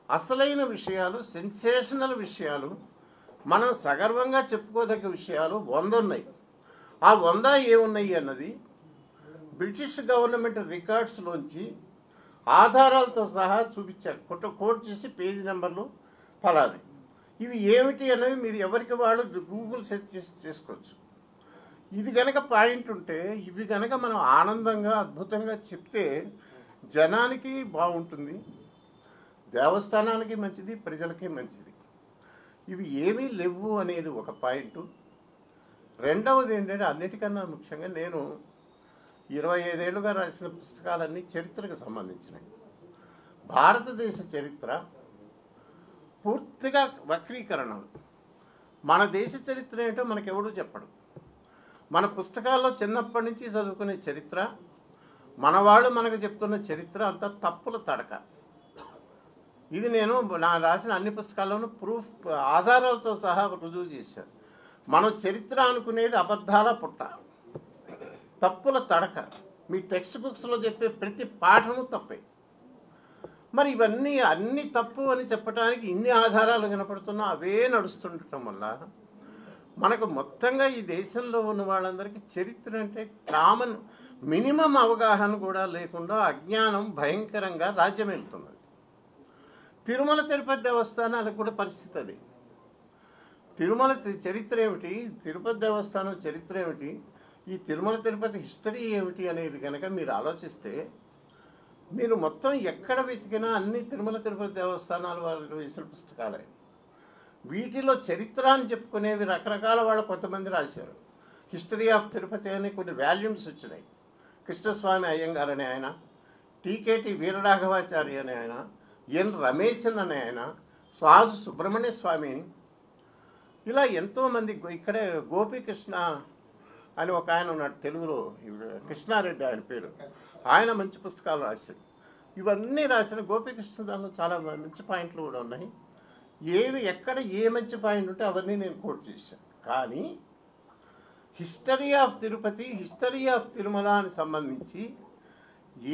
అసలైన విషయాలు, సెన్సేషనల్ విషయాలు, మనం సగర్వంగా చెప్పుకోదగ్గ విషయాలు 100 ఉన్నాయి. ఆ 100 ఏమున్నాయి అన్నది బ్రిటిష్ గవర్నమెంట్ రికార్డ్స్లోంచి ఆధారాలతో సహా చూపించారు. కోట్ చేసి పేజీ నెంబర్లు ఫలాది. ఇవి ఏమిటి అనేవి మీరు ఎవరికి వాళ్ళు గూగుల్ సెర్చ్ చేసి చేసుకోవచ్చు. ఇది గనక పాయింట్ ఉంటే ఇవి గనక మనం ఆనందంగా అద్భుతంగా చెప్తే జనానికి బాగుంటుంది, దేవస్థానానికి మంచిది, ప్రజలకి మంచిది. ఇవి ఏమీ లేవు అనేది ఒక పాయింట్. రెండవది ఏంటంటే అన్నిటికన్నా ముఖ్యంగా నేను 25 ఏళ్ళుగా రాసిన పుస్తకాలన్నీ చరిత్రకు సంబంధించినవి. భారతదేశ చరిత్ర పూర్తిగా వక్రీకరణలు. మన దేశ చరిత్ర ఏంటో మనకెవడూ చెప్పడు. మన పుస్తకాల్లో చిన్నప్పటి నుంచి చదువుకునే చరిత్ర, మన వాళ్ళు మనకు చెప్తున్న చరిత్ర అంతా తప్పుల తడక. ఇది నేను నా రాసిన అన్ని పుస్తకాల్లోనూ ప్రూఫ్ ఆధారాలతో సహా రుజువు చేశాను. మనం చరిత్ర అనుకునేది అబద్ధాల పుట్ట, తప్పుల తడక. మీ టెక్స్ట్ బుక్స్లో చెప్పే ప్రతి పాఠము తప్పే. మరి ఇవన్నీ అన్ని తప్పు అని చెప్పడానికి ఇన్ని ఆధారాలు కనపడుతున్నా అవే నడుస్తుండటం వల్ల మనకు మొత్తంగా ఈ దేశంలో ఉన్న వాళ్ళందరికీ చరిత్ర అంటే కామన్ మినిమం అవగాహన కూడా లేకుండా అజ్ఞానం భయంకరంగా రాజ్యం వెళ్తున్నది. తిరుమల తిరుపతి దేవస్థానాలకు కూడా పరిస్థితి అది. తిరుమల చరిత్ర ఏమిటి, తిరుపతి దేవస్థానం చరిత్ర ఏమిటి, ఈ తిరుమల తిరుపతి హిస్టరీ ఏమిటి అనేది కనుక మీరు ఆలోచిస్తే మీరు మొత్తం ఎక్కడ వెతికినా అన్ని తిరుమల తిరుపతి దేవస్థానాల వాళ్ళు వేసిన పుస్తకాలే. వీటిలో చరిత్ర అని చెప్పుకునేవి రకరకాల వాళ్ళు కొంతమంది రాశారు. హిస్టరీ ఆఫ్ తిరుపతి అని కొన్ని వాల్యూమ్స్ వచ్చినాయి. కృష్ణస్వామి అయ్యంగార్ అనే ఆయన, టీకేటి వీరరాఘవాచారి అనే ఆయన, ఎన్ రమేశన్ అనే ఆయన, సాధు సుబ్రహ్మణ్య స్వామి, ఇలా ఎంతోమంది. ఇక్కడే గోపీకృష్ణ అని ఒక ఆయన ఉన్నాడు తెలుగులో, కృష్ణారెడ్డి ఆయన పేరు. ఆయన మంచి పుస్తకాలు రాశాడు. ఇవన్నీ రాసిన గోపీకృష్ణ దానిలో చాలా మంచి పాయింట్లు కూడా ఉన్నాయి. ఏవి ఎక్కడ ఏ మంచి పాయింట్ ఉంటే అవన్నీ నేను కోట్ చేశాను. కానీ history of Tirupati, history of Tirumala అని సంబంధించి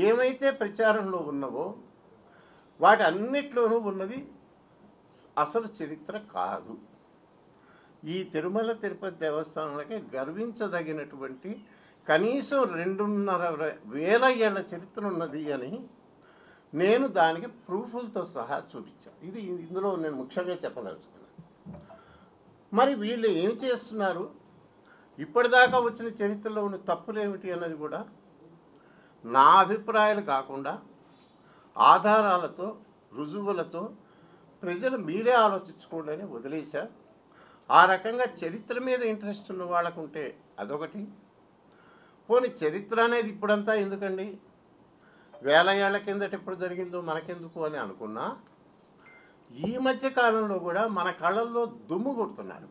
ఏమైతే ప్రచారంలో ఉన్నవో వాటి అన్నిట్లోనూ ఉన్నది అసలు చరిత్ర కాదు. ఈ తిరుమల తిరుపతి దేవస్థానాలకి గర్వించదగినటువంటి కనీసం 2,500 ఏళ్ల చరిత్ర ఉన్నది అని నేను దానికి ప్రూఫ్లతో సహా చూపించాను. ఇది ఇందులో నేను ముఖ్యంగా చెప్పదలుచుకున్నాను. మరి వీళ్ళు ఏం చేస్తున్నారు, ఇప్పటిదాకా వచ్చిన చరిత్రలో ఉన్న తప్పులు ఏమిటి అన్నది కూడా నా అభిప్రాయాలు కాకుండా ఆధారాలతో రుజువులతో ప్రజలు మీరే ఆలోచించుకోండి అని వదిలేశా. ఆ రకంగా చరిత్ర మీద ఇంట్రెస్ట్ ఉన్న వాళ్ళకుంటే అదొకటి. పోనీ చరిత్ర అనేది ఇప్పుడంతా ఎందుకండి, 1000 ఏళ్ల కిందట ఎప్పుడు జరిగిందో మనకెందుకు అని అనుకున్నా, ఈ మధ్య కాలంలో కూడా మన కళ్ళల్లో దుమ్ము కొడుతున్నారు.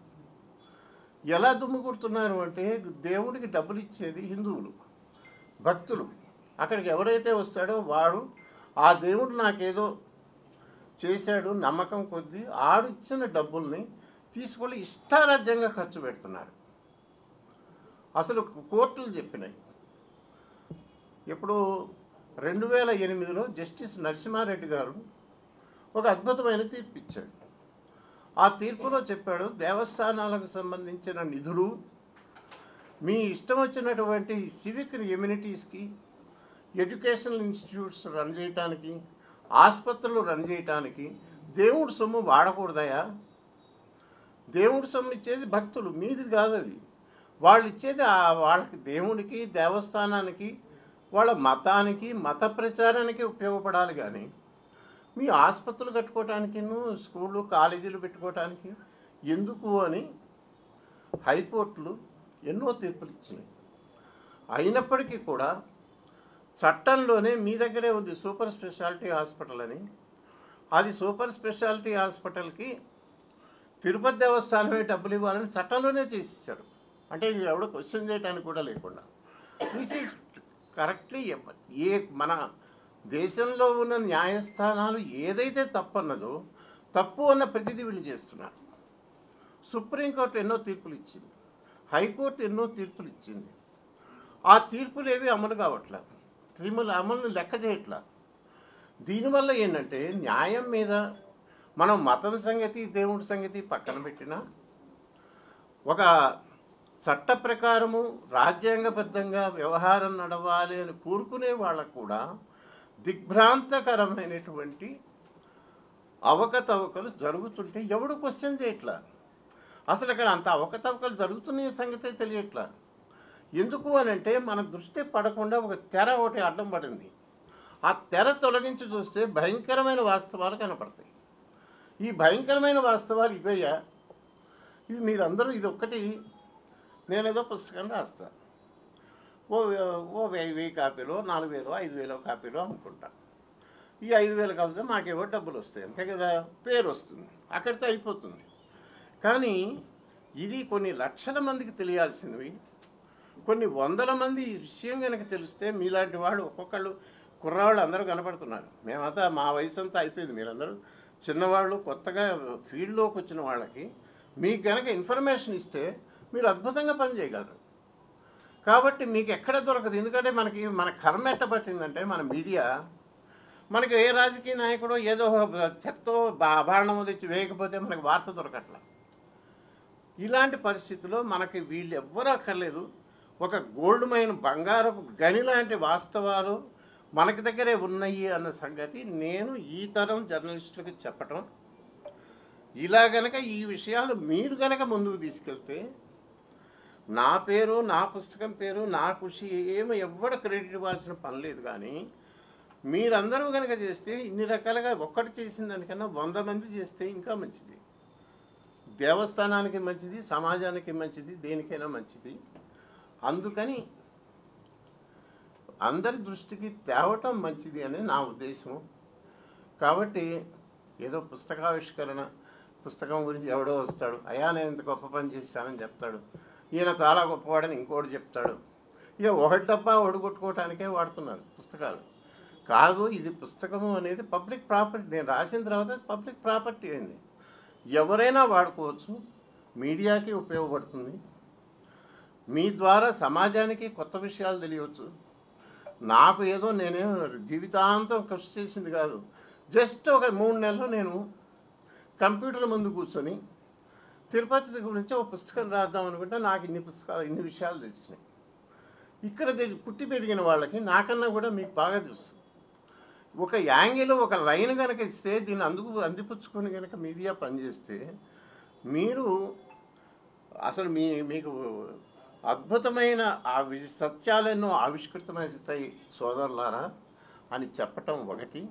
ఎలా దుమ్ము కొడుతున్నారు అంటే, దేవుడికి డబ్బులు ఇచ్చేది హిందువులు, భక్తులు. అక్కడికి ఎవరైతే వస్తాడో వాడు ఆ దేవుడు నాకేదో చేశాడు నమ్మకం కొద్దీ ఆడు ఇచ్చిన డబ్బుల్ని తీసుకొని ఇష్టారాజ్యంగా ఖర్చు పెడుతున్నాడు. అసలు కోర్టులు చెప్పినాయి. ఇప్పుడు 2008లో జస్టిస్ నరసింహారెడ్డి గారు ఒక అద్భుతమైన తీర్పు ఇచ్చాడు. ఆ తీర్పులో చెప్పాడు, దేవస్థానాలకు సంబంధించిన నిధులు మీ ఇష్టం వచ్చినటువంటి సివిక్ ఎమ్యూనిటీస్కి, ఎడ్యుకేషనల్ ఇన్స్టిట్యూట్స్ రన్ చేయటానికి, ఆసుపత్రులు రన్ చేయటానికి దేవుడి సొమ్ము వాడకూడదయా? దేవుడి సొమ్ము ఇచ్చేది భక్తులు, మీది కాదు. అవి వాళ్ళు ఇచ్చేది వాళ్ళకి దేవుడికి, దేవస్థానానికి, వాళ్ళ మతానికి, మత ప్రచారానికి ఉపయోగపడాలి. కానీ మీ ఆసుపత్రులు కట్టుకోవటానికి, స్కూళ్ళు కాలేజీలు పెట్టుకోవటానికి ఎందుకు అని హైకోర్టులు ఎన్నో తీర్పులు ఇచ్చినాయి. అయినప్పటికీ కూడా చట్టంలోనే మీ దగ్గరే ఉంది సూపర్ స్పెషాలిటీ హాస్పిటల్ అని. అది సూపర్ స్పెషాలిటీ హాస్పిటల్కి తిరుపతి దేవస్థానమే డబ్బులు ఇవ్వాలని చట్టంలోనే చేసేసారు. అంటే ఎవడో క్వశ్చన్ చేయడానికి కూడా లేకుండా. దిస్ ఈజ్ కరెక్ట్లీ మన దేశంలో ఉన్న న్యాయస్థానాలు ఏదైతే తప్పన్నదో తప్పు అన్న ప్రతిదీ వీళ్ళు చేస్తున్నారు. సుప్రీంకోర్టు ఎన్నో తీర్పులు ఇచ్చింది, హైకోర్టు ఎన్నో తీర్పులు ఇచ్చింది. ఆ తీర్పులు ఏవి అమలు కావట్లేదు, అమలుని లెక్క చేయట్లా. దీనివల్ల ఏంటంటే న్యాయం మీద మనం మతం సంగతి, దేవుడి సంగతి పక్కన పెట్టినా, ఒక చట్ట ప్రకారము రాజ్యాంగబద్ధంగా వ్యవహారం నడవాలి అని కోరుకునే వాళ్ళకు కూడా దిగ్భ్రాంతకరమైనటువంటి అవకతవకలు జరుగుతుంటే ఎవడు క్వశ్చన్ చేయట్లా. అసలు అక్కడ అంత అవకతవకలు జరుగుతున్న సంగతే తెలియట్లా. ఎందుకు అని అంటే మన దృష్టి పడకుండా ఒక తెర ఒకటి అడ్డం పడింది. ఆ తెర తొలగించి చూస్తే భయంకరమైన వాస్తవాలు కనపడతాయి. ఈ భయంకరమైన వాస్తవాలు ఇవయ్యా. ఇవి మీరందరూ ఇది ఒక్కటి, నేనేదో పుస్తకం రాస్తాను, ఓ 1000 కాపీలో 4000 5000 కాపీలో అమ్ముకుంటా. ఈ 5000 కాపీలో మాకేవో డబ్బులు వస్తాయి, అంతే కదా, పేరు వస్తుంది, అక్కడితో అయిపోతుంది. కానీ ఇది కొన్ని లక్షల మందికి తెలియాల్సినవి. కొన్ని వందల మంది ఈ విషయం కనుక తెలిస్తే మీలాంటి వాళ్ళు ఒక్కొక్కళ్ళు కుర్రవాళ్ళు అందరూ కనపడుతున్నారు. మేమంతా మా వయసు అంతా అయిపోయింది, మీరందరూ చిన్నవాళ్ళు కొత్తగా ఫీల్డ్లోకి వచ్చిన వాళ్ళకి మీకు కనుక ఇన్ఫర్మేషన్ ఇస్తే మీరు అద్భుతంగా పనిచేయగలరు. కాబట్టి మీకు ఎక్కడ దొరకదు. ఎందుకంటే మన కర్మ ఎట్టబట్టిందంటే మన మీడియా మనకి ఏ రాజకీయ నాయకుడు ఏదో చెత్తో ఆభరణము తెచ్చి వేయకపోతే మనకు వార్త దొరకట్లా. ఇలాంటి పరిస్థితుల్లో మనకి వీళ్ళు ఎవ్వరూ అక్కర్లేదు. ఒక గోల్డ్ మైన్ బంగారపు గని లాంటి వాస్తవాలు మనకి దగ్గరే ఉన్నాయి అన్న సంగతి నేను ఈ తరం జర్నలిస్టులకు చెప్పటం. ఇలా గనక ఈ విషయాలు మీరు గనక ముందుకు తీసుకెళ్తే నా పేరు, నా పుస్తకం పేరు, నా కృషి ఏమో ఎవ్వడ క్రెడిట్ ఇవ్వాల్సిన పని లేదు. కానీ మీరందరూ కనుక చేస్తే ఇన్ని రకాలుగా ఒక్కటి చేసిన దానికన్నా 100 మంది చేస్తే ఇంకా మంచిది. దేవస్థానానికి మంచిది, సమాజానికి మంచిది, దేనికైనా మంచిది. అందుకని అందరి దృష్టికి తేవటం మంచిది అని నా ఉద్దేశం. కాబట్టి ఏదో పుస్తకావిష్కరణ, పుస్తకం గురించి ఎవడో వస్తాడు, అయ్యా నేను ఇంత గొప్ప పని చేశానని చెప్తాడు, ఈయన చాలా గొప్పవాడని ఇంకోటి చెప్తాడు. ఇక ఒకటి డబ్బా ఒడగొట్టుకోవటానికే వాడుతున్నారు పుస్తకాలు. కాదు, ఇది పుస్తకము అనేది పబ్లిక్ ప్రాపర్టీ. నేను రాసిన తర్వాత పబ్లిక్ ప్రాపర్టీ అయింది, ఎవరైనా వాడుకోవచ్చు, మీడియాకి ఉపయోగపడుతుంది, మీ ద్వారా సమాజానికి కొత్త విషయాలు తెలియవచ్చు. నాకు ఏదో నేనేం జీవితాంతం కృషి చేసింది కాదు. జస్ట్ ఒక 3 నెలలు నేను కంప్యూటర్ ముందు కూర్చొని తిరుపతి గురించి ఒక పుస్తకం రాద్దాం అనుకుంటే నాకు ఇన్ని విషయాలు తెలిసినాయి. ఇక్కడ పుట్టి పెరిగిన వాళ్ళకి నాకన్నా కూడా మీకు బాగా తెలుసు. ఒక యాంగిల్, ఒక లైన్ కనుక ఇస్తే దీన్ని అందిపుచ్చుకొని కనుక మీడియా పనిచేస్తే మీరు అసలు మీకు అద్భుతమైన సత్యాలెన్నో ఆవిష్కృతమవుతాయి సోదరులారా అని చెప్పటం ఒకటి.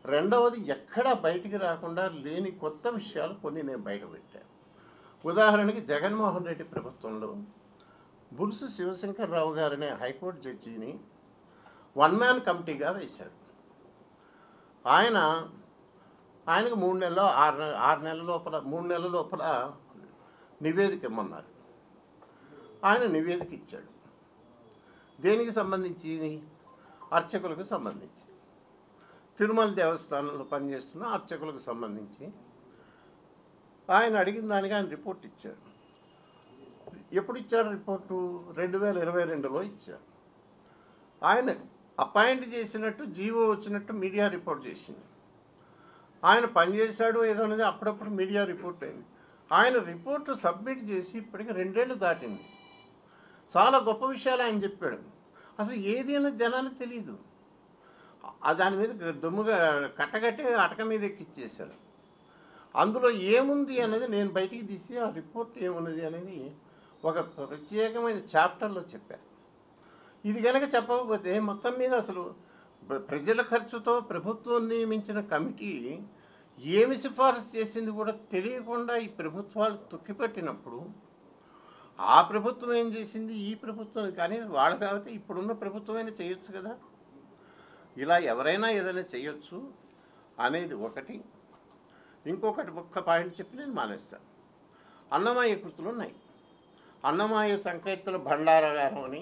రెండవది, ఎక్కడా బయటికి రాకుండా లేని కొత్త విషయాలు కొన్ని నేను బయట పెట్టాను. ఉదాహరణకి జగన్మోహన్ రెడ్డి ప్రభుత్వంలో బుల్సు శివశంకర్రావు గారనే హైకోర్టు జడ్జిని 1 మ్యాన్ కమిటీగా వేశారు. ఆయనకు 3 నెలల్లో 6 నెలల లోపల 3 నెలల లోపల నివేదిక ఇమ్మన్నారు. ఆయన నివేదిక ఇచ్చాడు. దేనికి సంబంధించి? అర్చకులకు సంబంధించి, తిరుమల దేవస్థానంలో పనిచేస్తున్న అర్చకులకు సంబంధించి ఆయన అడిగిన దానికి ఆయన రిపోర్ట్ ఇచ్చారు. ఎప్పుడు ఇచ్చారు రిపోర్టు? 2022లో ఇచ్చారు. ఆయన అపాయింట్ చేసినట్టు, జీవో వచ్చినట్టు మీడియా రిపోర్ట్ చేసింది. ఆయన పనిచేశాడు ఏదో అనేది అప్పుడప్పుడు మీడియా రిపోర్ట్ అయింది. ఆయన రిపోర్టు సబ్మిట్ చేసి ఇప్పటికి 2 ఏళ్ళు దాటింది. చాలా గొప్ప విషయాలు ఆయన చెప్పాడు. అసలు ఏది అనేది జనానికి తెలియదు. దాని మీద దుమ్ముగా కట్టగట్టి అటక మీద ఎక్కిచ్చేశారు. అందులో ఏముంది అనేది నేను బయటికి తీసి ఆ రిపోర్ట్ ఏమున్నది అనేది ఒక ప్రత్యేకమైన చాప్టర్లో చెప్పాను. ఇది కనుక చెప్పకపోతే మొత్తం మీద అసలు ప్రజల ఖర్చుతో ప్రభుత్వం నియమించిన కమిటీ ఏమి సిఫారసు చేసింది కూడా తెలియకుండా ఈ ప్రభుత్వాలు తొక్కిపట్టినప్పుడు ఆ ప్రభుత్వం ఏం చేసింది, ఈ ప్రభుత్వం కానీ వాళ్ళు కాబట్టి ఇప్పుడున్న ప్రభుత్వమైనా చేయొచ్చు కదా. ఇలా ఎవరైనా ఏదైనా చేయొచ్చు అనేది ఒకటి. ఇంకొకటి ఒక్క పాయింట్ చెప్పి నేను మానేస్తాను. అన్నమయ్య కృతులు ఉన్నాయి. అన్నమయ్య సంకీర్తన భండారాగారం అని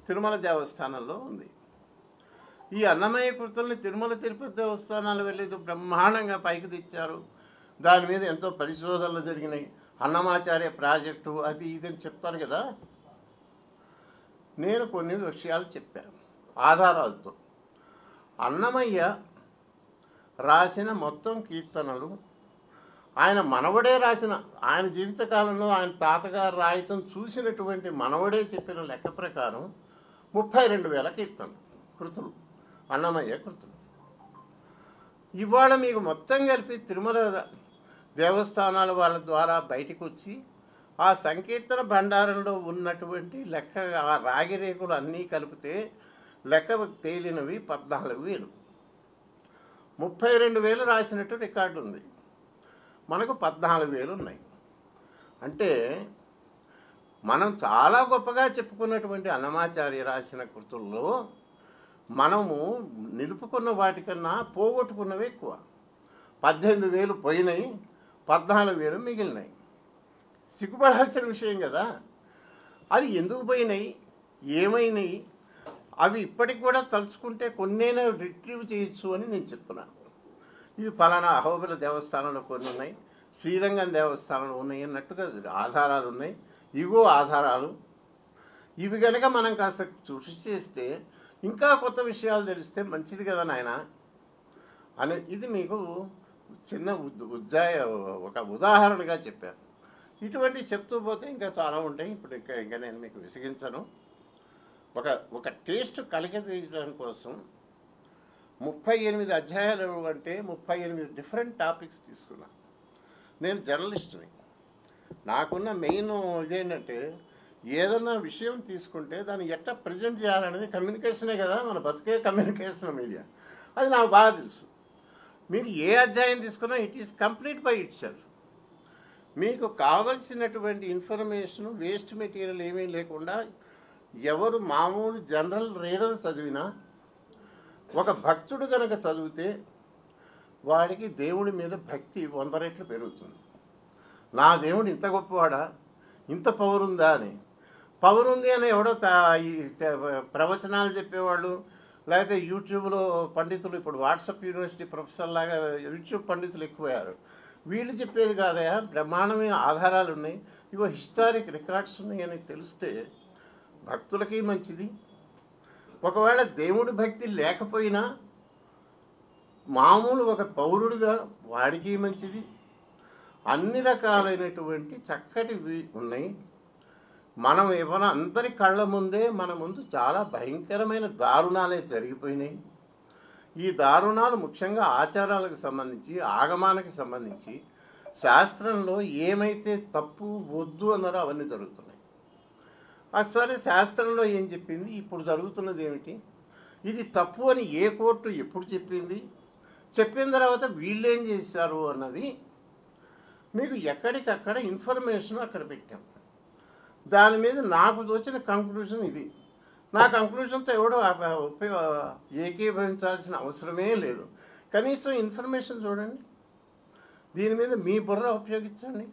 తిరుమల దేవస్థానంలో ఉంది. ఈ అన్నమయ్య కృతుల్ని తిరుమల తిరుపతి దేవస్థానాలు వెళ్ళేది బ్రహ్మాండంగా పైకి తెచ్చారు. దాని మీద ఎంతో పరిశోధనలు జరిగినాయి. అన్నమాచార్య ప్రాజెక్టు అది ఇదని చెప్తారు కదా. నేను కొన్ని విషయాలు చెప్పాను ఆధారాలతో. అన్నమయ్య రాసిన మొత్తం కీర్తనలు ఆయన మనవడే రాసిన, ఆయన జీవితకాలంలో ఆయన తాతగారు రాయటం చూసినటువంటి మనవడే చెప్పిన లెక్క ప్రకారం 32,000 కీర్తనలు, కృతులు, అన్నమయ్య కృతులు. ఇవాళ మీకు మొత్తం కలిపి తిరుమల దేవస్థానాల వాళ్ళ ద్వారా బయటకు వచ్చి ఆ సంకీర్తన భండారంలో ఉన్నటువంటి లెక్క ఆ రాగి రేకులు అన్నీ కలిపితే లెక్క తేలినవి 14,000. 32,000 రాసినట్టు రికార్డు ఉంది, మనకు 14,000 ఉన్నాయి. అంటే మనం చాలా గొప్పగా చెప్పుకున్నటువంటి అన్నమాచార్య రాసిన కృతుల్లో మనము నిలుపుకున్న వాటికన్నా పోగొట్టుకున్నవి ఎక్కువ. 18,000 పోయినాయి, 14,000 మిగిలినాయి. సిగ్గుపడాల్సిన విషయం కదా. అది ఎందుకు పోయినాయి, ఏమైనాయి, అవి ఇప్పటికి కూడా తలుచుకుంటే కొన్నైనా రిట్రీవ్ చేయొచ్చు అని నేను చెప్తున్నాను. ఇవి ఫలానా అహోబిల దేవస్థానంలో కొన్ని ఉన్నాయి, శ్రీరంగం దేవస్థానంలో ఉన్నాయి అన్నట్టుగా ఆధారాలు ఉన్నాయి. ఇవో ఆధారాలు. ఇవి కనుక మనం కాస్త కృషి చేస్తే ఇంకా కొత్త విషయాలు తెలిస్తే మంచిది కదా నాయన అనే ఇది మీకు చిన్న ఒక ఉదాహరణగా చెప్పాను. ఇటువంటి చెప్తూ పోతే ఇంకా చాలా ఉంటాయి. ఇప్పుడు ఇంకా నేను మీకు విసిగించను. ఒక టేస్ట్ కలిగజేయడం కోసం 38 అధ్యాయాలు అంటే 38 డిఫరెంట్ టాపిక్స్ తీసుకున్నాను. నేను జర్నలిస్టుని. నాకున్న మెయిన్ ఇదేంటంటే ఏదన్నా విషయం తీసుకుంటే దాన్ని ఎట్లా ప్రజెంట్ చేయాలనేది కమ్యూనికేషనే కదా, మన బతుకే కమ్యూనికేషన్ మీడియా. అది నాకు బాగా తెలుసు. మీరు ఏ అధ్యాయం తీసుకున్నా it is complete by it self. మీకు కావలసినటువంటి ఇన్ఫర్మేషన్ వేస్ట్ మెటీరియల్ ఏమీ లేకుండా ఎవరు మామూలు జనరల్ రీడర్ చదివినా ఒక భక్తుడు కనుక చదివితే వాడికి దేవుడి మీద భక్తి 100 రెట్లు పెరుగుతుంది. నా దేవుడు ఇంత గొప్పవాడా, ఇంత పవర్ ఉందా అని. పవర్ ఉంది అని ఎవడో ఈ ప్రవచనాలు చెప్పేవాళ్ళు లేకపోతే యూట్యూబ్లో పండితులు, ఇప్పుడు వాట్సాప్ యూనివర్సిటీ ప్రొఫెసర్ లాగా యూట్యూబ్ పండితులు ఎక్కువయ్యారు. వీళ్ళు చెప్పేది కాదయా, బ్రహ్మాండమైన ఆధారాలు ఉన్నాయి, ఇవో హిస్టారిక్ రికార్డ్స్ ఉన్నాయి అని తెలిస్తే భక్తులకి మంచిది. ఒకవేళ దేవుడి భక్తి లేకపోయినా మామూలు ఒక పౌరుడిగా వాడికి మంచిది. అన్ని రకాలైనటువంటి చక్కటివి ఉన్నాయి. మనం ఏమైనా అందరి కళ్ళ ముందే మన ముందు చాలా భయంకరమైన దారుణాలే జరిగిపోయినాయి. ఈ దారుణాలు ముఖ్యంగా ఆచారాలకు సంబంధించి, ఆగమానికి సంబంధించి, శాస్త్రంలో ఏమైతే తప్పు వద్దు అన్నారో అవన్నీ జరుగుతున్నాయి. సరే, శాస్త్రంలో ఏం చెప్పింది, ఇప్పుడు జరుగుతున్నది ఏమిటి, ఇది తప్పు అని ఏ కోర్టు ఎప్పుడు చెప్పింది, చెప్పిన తర్వాత వీళ్ళేం చేశారు అన్నది మీకు ఎక్కడికక్కడ ఇన్ఫర్మేషన్ అక్కడ పెట్టాం. దాని మీద నాకు తోచిన కంక్లూజన్ ఇది. నా కంక్లూజన్తో ఎవడో ఏకీభవించాల్సిన అవసరమే లేదు. కనీసం ఇన్ఫర్మేషన్ చూడండి, దీని మీద మీ బుర్ర ఉపయోగించండి,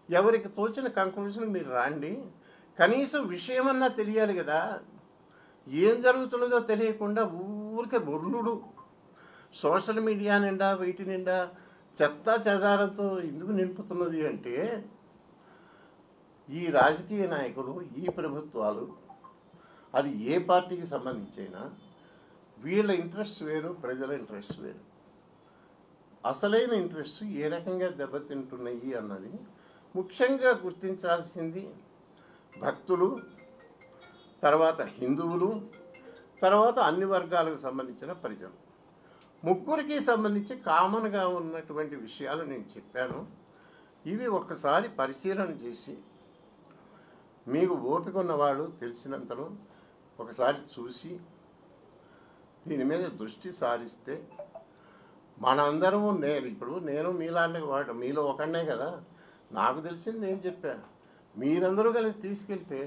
ఎవరికి తోచిన కంక్లూజన్ మీరు రాండి. కనీసం విషయమన్నా తెలియాలి కదా. ఏం జరుగుతున్నదో తెలియకుండా ఊరికే బొర్లుడు సోషల్ మీడియా నిండా వీటి నిండా చెత్త చెదారంతో ఎందుకు నింపుతున్నది అంటే, ఈ రాజకీయ నాయకులు, ఈ ప్రభుత్వాలు, అది ఏ పార్టీకి సంబంధించైనా వీళ్ళ ఇంట్రెస్ట్ వేరు, ప్రజల ఇంట్రెస్ట్ వేరు. అసలైన ఇంట్రెస్ట్ ఏ రకంగా దెబ్బతింటున్నాయి అన్నది ముఖ్యంగా గుర్తించాల్సింది భక్తులు, తర్వాత హిందువులు, తర్వాత అన్ని వర్గాలకు సంబంధించిన ప్రజలు. ముగ్గురికి సంబంధించి కామన్గా ఉన్నటువంటి విషయాలు నేను చెప్పాను. ఇవి ఒక్కసారి పరిశీలన చేసి మీకు ఓపిక ఉన్నవాళ్ళు తెలిసినంతలో ఒకసారి చూసి దీని మీద దృష్టి సారిస్తే మనందరము నేను మీలాంటి వాడు, మీలో ఒకనే కదా, నాకు తెలిసింది నేను చెప్పాను. మీరందరూ కలిసి తీసుకెళ్తే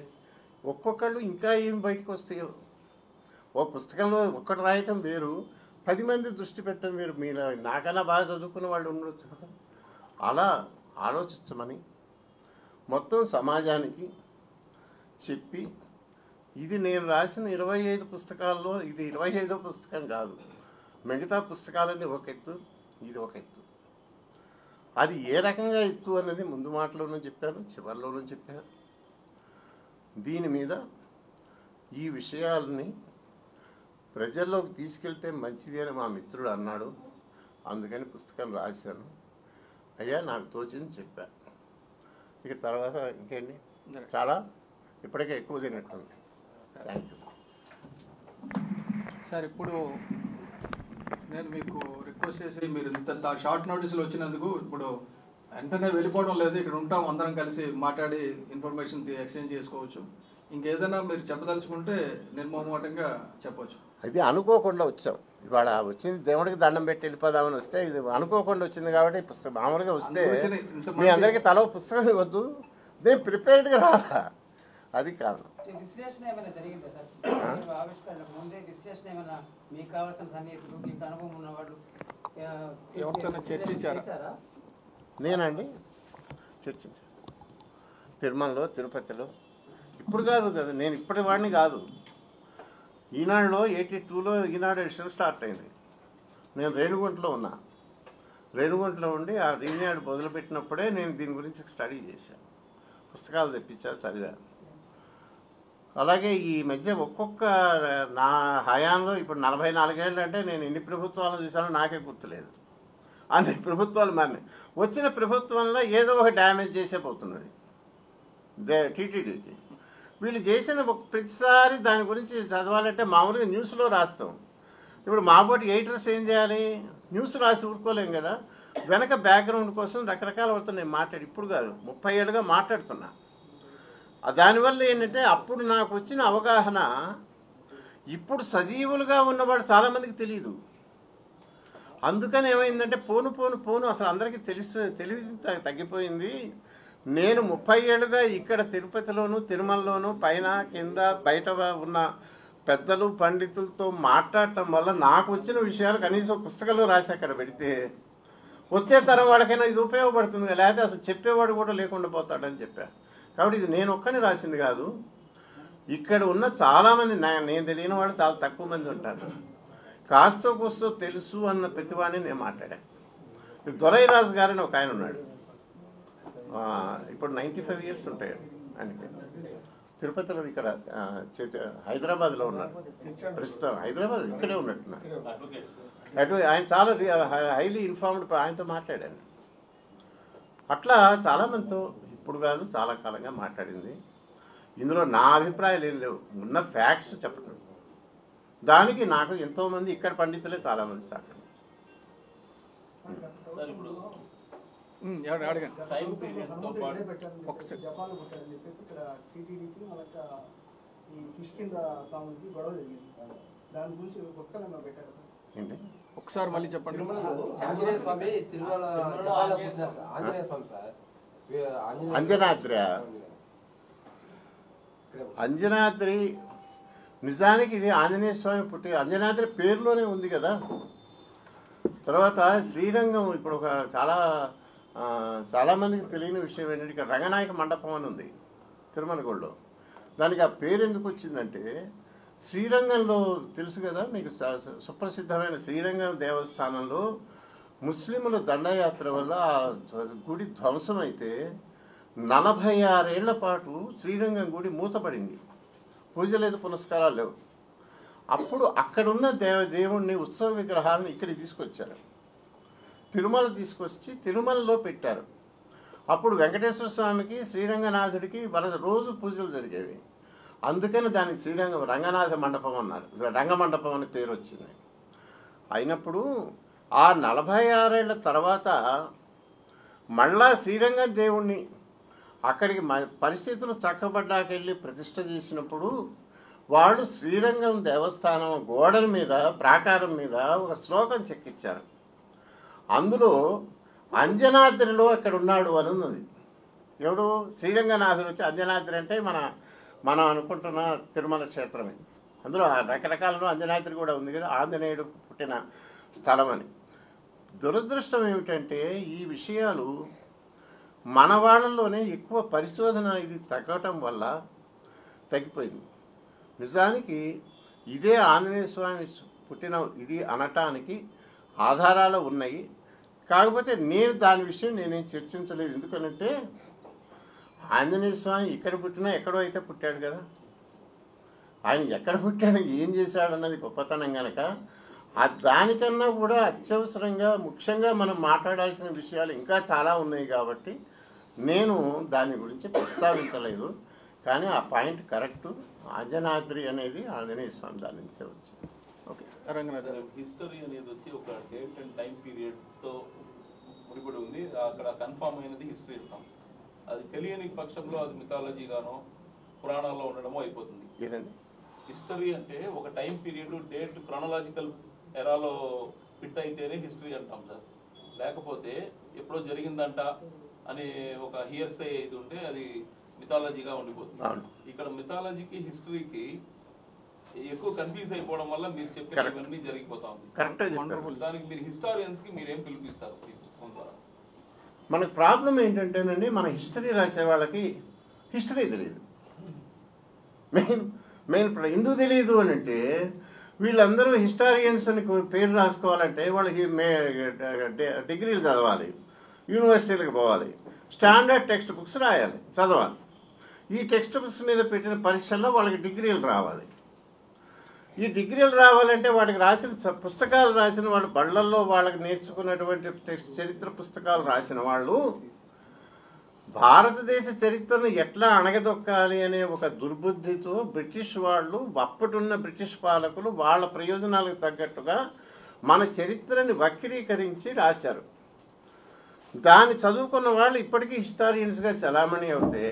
ఒక్కొక్కళ్ళు ఇంకా ఏం బయటకు వస్తాయో. ఓ పుస్తకంలో ఒక్కటి రాయటం వేరు, 10 మంది దృష్టి పెట్టడం వేరు. మీరు నాకన్నా బాగా చదువుకున్న వాళ్ళు ఉండొచ్చు కదా. అలా ఆలోచించమని మొత్తం సమాజానికి చెప్పి, ఇది నేను రాసిన 25 పుస్తకాల్లో ఇది 25వ పుస్తకం కాదు. మిగతా పుస్తకాలన్నీ ఒక ఎత్తు, ఇది ఒక ఎత్తు. అది ఏ రకంగా ఎత్తు అన్నది ముందు మాటలోనూ చెప్పాను, చివరిలోనూ చెప్పాను. దీని మీద ఈ విషయాలని ప్రజల్లోకి తీసుకెళ్తే మంచిది అని మా మిత్రుడు అన్నాడు. అందుకని పుస్తకం రాశాను. అయ్యా, నాకు తోచింది చెప్పా. ఇక తర్వాత ఇంకేంటి, చాలా ఇప్పటికే ఎక్కువ తినట్టుంది. Thank you sir. ఇప్పుడు నేను మీకు రిక్వెస్ట్ చేసి, మీరు ఇంత షార్ట్ నోటీసులు వచ్చినందుకు ఇప్పుడు వెంటనే వెళ్ళిపోవడం లేదు, ఇక్కడ ఉంటాం, అందరం కలిసి మాట్లాడి ఇన్ఫర్మేషన్ ఎక్స్చేంజ్ చేసుకోవచ్చు. ఇంకేదైనా మీరు చెప్పదలుచుకుంటే నిర్మోహమాటంగా చెప్పవచ్చు. అది అనుకోకుండా వచ్చాం, ఇవాళ వచ్చింది దేవుడికి దండం పెట్టి వెళ్ళిపోదామని వస్తే, ఇది అనుకోకుండా వచ్చింది కాబట్టి పుస్తకం మామూలుగా వస్తే మీ అందరికీ తల పుస్తకం ఇవ్వద్దు, నేను ప్రిపేర్డ్గా రాలా, అది కారణం. విశ్లేషణ ఏమైనా జరిగిందా సార్? ఆవిష్కరణ ముందే విశ్లేషణ ఏమైనా మీకు కావాల్సిన సన్నిహితులు, మీకు అనుభవం ఉన్నవాళ్ళు ఎవరితో చర్చించారా? నేనండి చర్చించాను తిరుమలలో, తిరుపతిలో. ఇప్పుడు కాదు కదా, నేను ఇప్పటి వాడిని కాదు. ఈనాడులో 82లో ఈనాడు ఎడిషన్ స్టార్ట్ అయింది. నేను రేణుగుంటలో ఉన్నా. రేణుగుంటలో ఉండి ఆ ఈనాడు మొదలుపెట్టినప్పుడే నేను దీని గురించి స్టడీ చేశాను, పుస్తకాలు తెప్పించాను, చదివాను. అలాగే ఈ మధ్య ఒక్కొక్క నా హయాంలో ఇప్పుడు 44 ఏళ్ళు అంటే నేను ఎన్ని ప్రభుత్వాలను చూసానో నాకే గుర్తులేదు. అన్ని ప్రభుత్వాలు మారినాయి. వచ్చిన ప్రభుత్వంలో ఏదో ఒక డ్యామేజ్ చేసే పోతున్నది టీటీడీకి. వీళ్ళు చేసిన ప్రతిసారి దాని గురించి చదవాలంటే మామూలుగా న్యూస్లో రాస్తాం. ఇప్పుడు మాబోటి ఎడిటర్స్ ఏం చేయాలి? న్యూస్ రాసి ఊరుకోలేం కదా, వెనక బ్యాక్గ్రౌండ్ కోసం రకరకాల వాళ్ళతో నేను మాట్లాడి, ఇప్పుడు కాదు 30 ఏళ్ళుగా మాట్లాడుతున్నా. దానివల్ల ఏంటంటే అప్పుడు నాకు వచ్చిన అవగాహన ఇప్పుడు సజీవులుగా ఉన్నవాడు చాలామందికి తెలియదు. అందుకని ఏమైందంటే పోను అసలు అందరికీ తెలివి తగ్గిపోయింది. నేను 30 ఏళ్ళుగా ఇక్కడ తిరుపతిలోను, తిరుమలలోను, పైన కింద బయట ఉన్న పెద్దలు పండితులతో మాట్లాడటం వల్ల నాకు వచ్చిన విషయాలు కనీసం పుస్తకంలో రాసి అక్కడ పెడితే వచ్చే తరం వాళ్ళకైనా ఇది ఉపయోగపడుతుంది, లేకపోతే అసలు చెప్పేవాడు కూడా లేకుండా పోతాడని చెప్పారు. కాబట్టి ఇది నేను ఒక్కని రాసింది కాదు, ఇక్కడ ఉన్న చాలామంది, నేను తెలియని వాళ్ళు చాలా తక్కువ మంది ఉంటారు. కాస్తో కూస్తో తెలుసు అన్న ప్రతివాడిని నేను మాట్లాడాను. దొరైరాజు గారని ఒక ఆయన ఉన్నాడు, ఇప్పుడు 95 ఇయర్స్ ఉంటాయి ఆయనకి. తిరుపతిలో ఇక్కడ హైదరాబాద్లో ఉన్నాడు ప్రస్తుతం. హైదరాబాద్ ఇక్కడే ఉన్నట్టున్నాడు. అటు ఆయన చాలా హైలీ ఇన్ఫార్మ్డ్, ఆయనతో మాట్లాడాను. అట్లా చాలామందితో ఇప్పుడు కాదు చాలా కాలంగా మాట్లాడింది. ఇందులో నా అభిప్రాయాలు ఏం లేవు, ఉన్న ఫ్యాక్ట్స్ చెప్పడం. దానికి నాకు ఎంతోమంది ఇక్కడ పండితులే చాలామంది సహకరించారు. ఏంటి ఒకసారి మళ్ళీ చెప్పండి. అంజనాద్రి నిజానికి ఇది ఆంజనేయ స్వామి పుట్టి, అంజనాద్రి పేరులోనే ఉంది కదా. తర్వాత శ్రీరంగం, ఇప్పుడు ఒక చాలామందికి తెలియని విషయం ఏంటంటే ఇక్కడ రంగనాయక మండపం అని ఉంది తిరుమల గుడిలో. దానికి ఆ పేరు ఎందుకు వచ్చిందంటే శ్రీరంగంలో తెలుసు కదా మీకు, సుప్రసిద్ధమైన శ్రీరంగం దేవస్థానంలో ముస్లింల దండయాత్ర వల్ల ఆ గుడి ధ్వంసమైతే 46 ఏళ్ల పాటు శ్రీరంగం గుడి మూతపడింది, పూజ లేదు, పునస్కారాలు లేవు. అప్పుడు అక్కడున్న దేవుణ్ణి ఉత్సవ విగ్రహాలను ఇక్కడికి తీసుకొచ్చారు, తిరుమల తీసుకొచ్చి తిరుమలలో పెట్టారు. అప్పుడు వెంకటేశ్వర స్వామికి, శ్రీరంగనాథుడికి రోజు పూజలు జరిగేవి. అందుకని దానికి రంగనాథ మండపం అన్నారు, రంగమండపం అని పేరు వచ్చింది. అయినప్పుడు ఆ 46 ఏళ్ల తర్వాత మళ్ళా శ్రీరంగం దేవుణ్ణి అక్కడికి పరిస్థితులు చక్కబడ్డాకెళ్ళి ప్రతిష్ట చేసినప్పుడు వాళ్ళు శ్రీరంగం దేవస్థానం గోడల మీద, ప్రాకారం మీద ఒక శ్లోకం చెక్కిచ్చారు. అందులో అంజనాద్రిలో అక్కడ ఉన్నాడు అని ఉన్నది. ఎవడు? శ్రీరంగనాథుడు వచ్చి, అంజనాద్రి అంటే మనం అనుకుంటున్న తిరుమల క్షేత్రమే. అందులో రకరకాలలో అంజనాద్రి కూడా ఉంది కదా, ఆంజనేయుడు పుట్టిన స్థలం అని. దురదృష్టం ఏమిటంటే ఈ విషయాలు మన వాళ్ళలోనే ఎక్కువ పరిశోధన ఇది తగ్గటం వల్ల తగ్గిపోయింది. నిజానికి ఇదే ఆంజనేయ స్వామి పుట్టిన ఇది అనటానికి ఆధారాలు ఉన్నాయి. కాకపోతే నేను దాని విషయం నేనేం చర్చించలేదు. ఎందుకనంటే ఆంజనేయ స్వామి ఇక్కడ పుట్టినా ఎక్కడో అయితే పుట్టాడు కదా, ఆయన ఎక్కడ పుట్టాడు, ఏం చేశాడు అన్నది గొప్పతనం కనుక దానికన్నా కూడా అత్యవసరంగా ముఖ్యంగా మనం మాట్లాడాల్సిన విషయాలు ఇంకా చాలా ఉన్నాయి. కాబట్టి నేను దాని గురించి ప్రస్తావించలేదు. కానీ ఆ పాయింట్ కరెక్టు, అంజనాద్రి అనేది ఆంజనేయ స్వామి దాని నుంచే వచ్చింది. ఓకే, హిస్టరీ అనేది వచ్చి ఒక డేట్ అండ్ టైం పీరియడ్తో ముడిపడి ఉంది. ఆ అక్కడ కన్ఫర్మ్ అయినది హిస్టరీ అంటాం. అది తెలియని పక్షంలో అది మిథాలజీ గానో పురాణాల్లో ఉండడమో అయిపోతుంది. హిస్టరీ అంటే ఒక టైం పీరియడ్, డేట్, క్రానలాజికల్ ఎరాలో ఫిట్ అయితేనే హిస్టరీ అంటాం సార్. లేకపోతే ఎప్పుడో జరిగిందంట అని ఒక హియర్సే ఇది ఉంటే అది మిథాలజీగా ఉండిపోతుంది. ఇక్కడ మిథాలజీకి హిస్టరీకి ఎక్కువ కన్ఫ్యూజ్ అయిపోవడం వల్ల మీరు చెప్పినవన్నీ జరిగిపోతా ఉంది. దానికి మీరు హిస్టారియన్స్ కి మీరేం పిలిపిస్తారు ఈ పుస్తకం ద్వారా? మనకు ప్రాబ్లం ఏంటంటేనండి, మన హిస్టరీ రాసే వాళ్ళకి హిస్టరీ తెలియదు. మెయిన్ ఎందుకు తెలియదు అని అంటే, వీళ్ళందరూ హిస్టారియన్స్ అని పేరు రాసుకోవాలంటే వాళ్ళకి డిగ్రీలు చదవాలి, యూనివర్సిటీలకు పోవాలి, స్టాండర్డ్ టెక్స్ట్ బుక్స్ రాయాలి, చదవాలి. ఈ టెక్స్ట్ బుక్స్ మీద పెట్టిన పరీక్షల్లో వాళ్ళకి డిగ్రీలు రావాలి. ఈ డిగ్రీలు రావాలంటే వాటికి రాసిన పుస్తకాలు రాసిన వాళ్ళు, బళ్ళల్లో వాళ్ళకి నేర్చుకున్నటువంటి చరిత్ర పుస్తకాలు రాసిన వాళ్ళు భారతదేశ చరిత్రను ఎట్లా అణగదొక్కాలి అనే ఒక దుర్బుద్ధితో బ్రిటిష్ వాళ్ళు, అప్పటిన్న బ్రిటిష్ పాలకులు వాళ్ళ ప్రయోజనాలకు తగ్గట్టుగా మన చరిత్రని వక్రీకరించి రాశారు. దాన్ని చదువుకున్న వాళ్ళు ఇప్పటికీ హిస్టారియన్స్గా చలామణి అవుతే,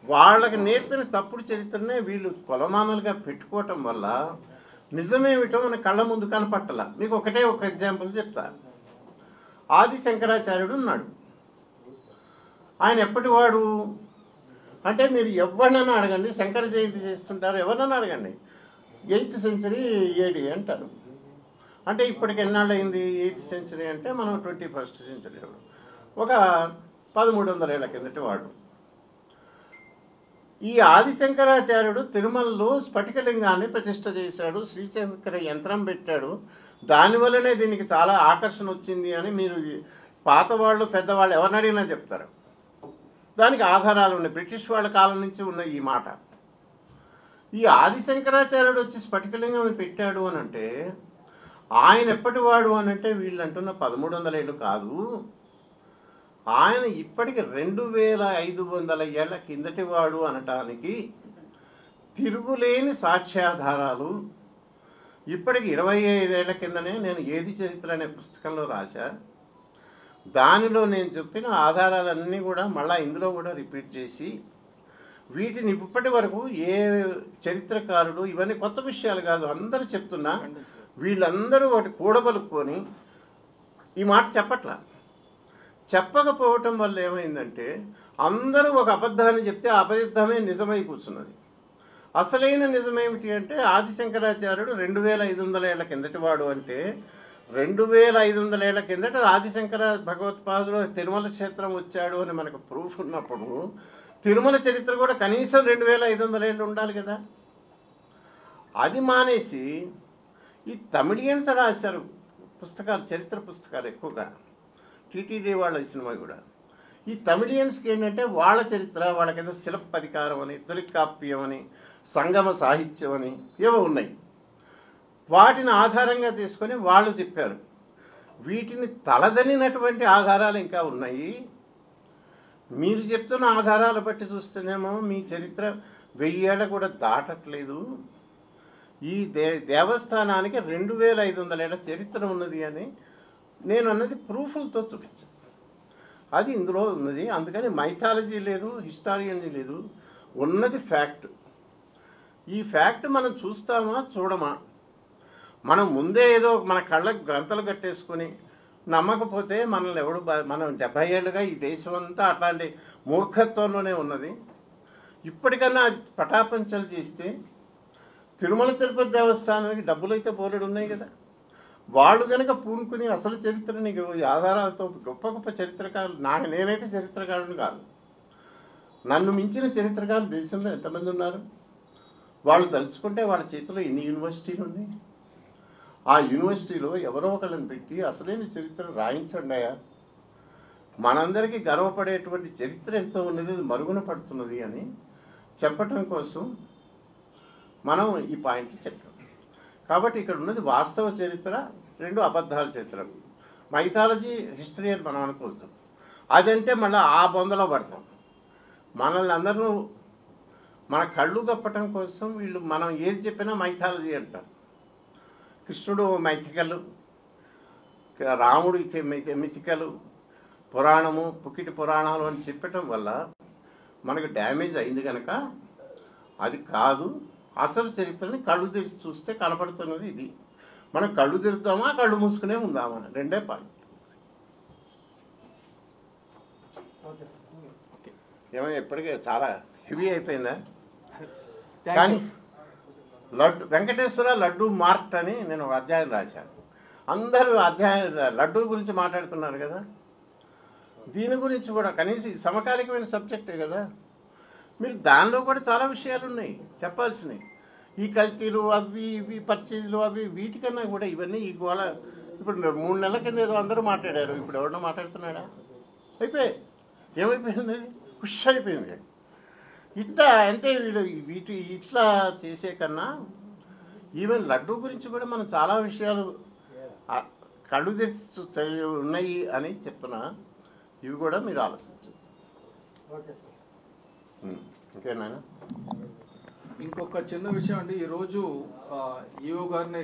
వాళ్ళకి నేర్పిన తప్పుడు చరిత్రనే వీళ్ళు కొలమానాలుగా పెట్టుకోవటం వల్ల నిజమేమిటో మన కళ్ళ ముందు కనపట్టాల. మీకు ఒక ఎగ్జాంపుల్ చెప్తా. ఆది శంకరాచార్యుడు ఉన్నాడు. ఆయన ఎప్పటివాడు అంటే, మీరు ఎవరినైనా అడగండి, శంకర జయంతి చేస్తుంటారు, ఎవరినైనా అడగండి, 8th century AD అంటారు. అంటే ఇప్పటికి ఎన్నాళ్ళు అయింది 8th century అంటే? మనం 21st century, ఒక 1300 ఏళ్ల కిందటి వాడు. ఈ ఆదిశంకరాచార్యుడు తిరుమలలో స్ఫటికలింగాన్ని ప్రతిష్ఠ చేశాడు, శ్రీశంకర యంత్రం పెట్టాడు. దానివల్లనే దీనికి చాలా ఆకర్షణ వచ్చింది అని మీరు పాత వాళ్ళు, పెద్దవాళ్ళు ఎవరిని అడిగినా చెప్తారు. దానికి ఆధారాలు ఉన్నాయి, బ్రిటిష్ వాళ్ళ కాలం నుంచి ఉన్న ఈ మాట. ఈ ఆదిశంకరాచార్యుడు వచ్చి స్ఫటికలింగం పెట్టాడు అని అంటే, ఆయన ఎప్పటివాడు అని అంటే, వీళ్ళు అంటున్న 1300 ఏళ్ళు కాదు, ఆయన ఇప్పటికి 2500 ఏళ్ల కిందటి వాడు అనటానికి తిరుగులేని సాక్ష్యాధారాలు ఇప్పటికి 25 ఏళ్ల కిందనే నేను ఏది చరిత్ర అనే పుస్తకంలో రాశా. దానిలో నేను చెప్పిన ఆధారాలన్నీ కూడా మళ్ళీ ఇందులో కూడా రిపీట్ చేసి, వీటిని ఇప్పటి వరకు ఏ చరిత్రకారుడు, ఇవన్నీ కొత్త విషయాలు కాదు, అందరూ చెప్తున్నా, వీళ్ళందరూ వాటి కూడబలుక్కొని ఈ మాట చెప్పకపోవటం వల్ల ఏమైందంటే, అందరూ ఒక అబద్ధాన్ని చెప్తే ఆ అబద్ధమే నిజమై కూర్చున్నది. అసలైన నిజమేమిటి అంటే, ఆదిశంకరాచార్యుడు 2500 ఏళ్ల కిందటి వాడు అంటే, 2500 ఏళ్ల కిందట ఆదిశంకర భగవత్పాదుడు తిరుమల క్షేత్రం వచ్చాడు అని మనకు ప్రూఫ్ ఉన్నప్పుడు, తిరుమల చరిత్ర కూడా కనీసం 2500 ఏళ్ళు ఉండాలి కదా. అది మానేసి ఈ తమిళియన్స్ రాశారు పుస్తకాలు, చరిత్ర పుస్తకాలు ఎక్కువగా. టీటీడీ వాళ్ళ సినిమా కూడా. ఈ తమిళియన్స్కి ఏంటంటే వాళ్ళ చరిత్ర, వాళ్ళకేదో శిలప్పధికారం అని, తొలికాప్యం అని, సంగమ సాహిత్యం అని ఏవో ఉన్నాయి. వాటిని ఆధారంగా తీసుకొని వాళ్ళు చెప్పారు. వీటిని తలదనినటువంటి ఆధారాలు ఇంకా ఉన్నాయి. మీరు చెప్తున్న ఆధారాలు బట్టి చూస్తేనేమో మీ చరిత్ర 1000 ఏళ్ళ కూడా దాటట్లేదు. ఈ దేవస్థానానికి 2500 ఏళ్ళ చరిత్ర ఉన్నది అని నేను అన్నది ప్రూఫ్లతో చూపించాను. అది ఇందులో ఉన్నది. అందుకని మైథాలజీ లేదు, హిస్టారియన్ లేదు, ఉన్నది ఫ్యాక్ట్. ఈ ఫ్యాక్ట్ మనం చూస్తామా చూడమా? మనం ముందే ఏదో మన కళ్ళకు గ్రంథాలు కట్టేసుకొని నమ్మకపోతే మనల్ని ఎవడు, మనం 70 ఏళ్ళుగా ఈ దేశం అంతా అట్లాంటి మూర్ఖత్వంలోనే ఉన్నది. ఇప్పటికన్నా అది పటాపంచలు చేస్తే, తిరుమల తిరుపతి దేవస్థానానికి డబ్బులు అయితే బోలెడు ఉన్నాయి కదా, వాళ్ళు కనుక పూనుకుని అసలు చరిత్రని ఆధారాలతో గొప్ప గొప్ప చరిత్రకారులు, నేనైతే చరిత్రకారుని కాదు, నన్ను మించిన చరిత్రకారులు దేశంలో ఎంతమంది ఉన్నారు? వాళ్ళు తలుచుకుంటే వాళ్ళ చేతిలో ఎన్ని యూనివర్సిటీలు ఉన్నాయి? ఆ యూనివర్సిటీలో ఎవరో ఒకళ్ళని పెట్టి అసలైన చరిత్ర రాయించండియా. మనందరికీ గర్వపడేటువంటి చరిత్ర ఎంతో ఉన్నది, మరుగున పడుతున్నది అని చెప్పటం కోసం మనం ఈ పాయింట్లు చెప్పాం. కాబట్టి ఇక్కడ ఉన్నది వాస్తవ చరిత్ర, 2 అబద్ధాల చరిత్ర. మైథాలజీ, హిస్టరీ అని మనం అనుకోవద్దు. అదంటే మళ్ళీ ఆ బొందలో పడతాం. మనల్ని అందరూ మన కళ్ళు కప్పటం కోసం వీళ్ళు మనం ఏది చెప్పినా మైథాలజీ అంటారు. కృష్ణుడు మైథికలు, రాముడు మిథికలు, పురాణము పుకిటి పురాణాలు అని చెప్పటం వల్ల మనకు డ్యామేజ్ అయింది కనుక అది కాదు. అసలు చరిత్రని కళ్ళు తెరిచి చూస్తే కనపడుతున్నది ఇది. మనం కళ్ళు తెరుద్దామా కళ్ళు మూసుకునే ఉందామా, రెండే పాయింట్. ఏమైనా ఇప్పటికే చాలా హెవీ అయిపోయిందా? కానీ లడ్డు వెంకటేశ్వర లడ్డు మార్ట్ అని నేను ఒక అధ్యాయం రాశాను. అందరూ అధ్యాయం లడ్డు గురించి మాట్లాడుతున్నారు కదా, దీని గురించి కూడా కనీసం ఇది సమకాలికమైన సబ్జెక్టే కదా, మీరు దానిలో కూడా చాలా విషయాలు ఉన్నాయి చెప్పాల్సినవి. ఈ కల్తీలు అవి ఇవి పర్చేజ్లు అవి వీటికన్నా కూడా ఇవన్నీ ఈ గోళ. ఇప్పుడు 3 నెలల కింద ఏదో అందరూ మాట్లాడారు, ఇప్పుడు ఎవరన్నా మాట్లాడుతున్నాడా? అయిపోయాయి. ఏమైపోయింది? ఖుష్ అయిపోయింది. ఇట్లా అంటే వీటి ఇట్లా చేసే కన్నా ఈవెన్ లడ్డూ గురించి కూడా మనం చాలా విషయాలు కళ్ళు తెరిచి ఉన్నాయి అని చెప్తున్నా. ఇవి కూడా మీరు ఆలోచించు. ఇంకేనా? ఇంకొక చిన్న విషయం అండి, ఈరోజు ఈఓ గారిని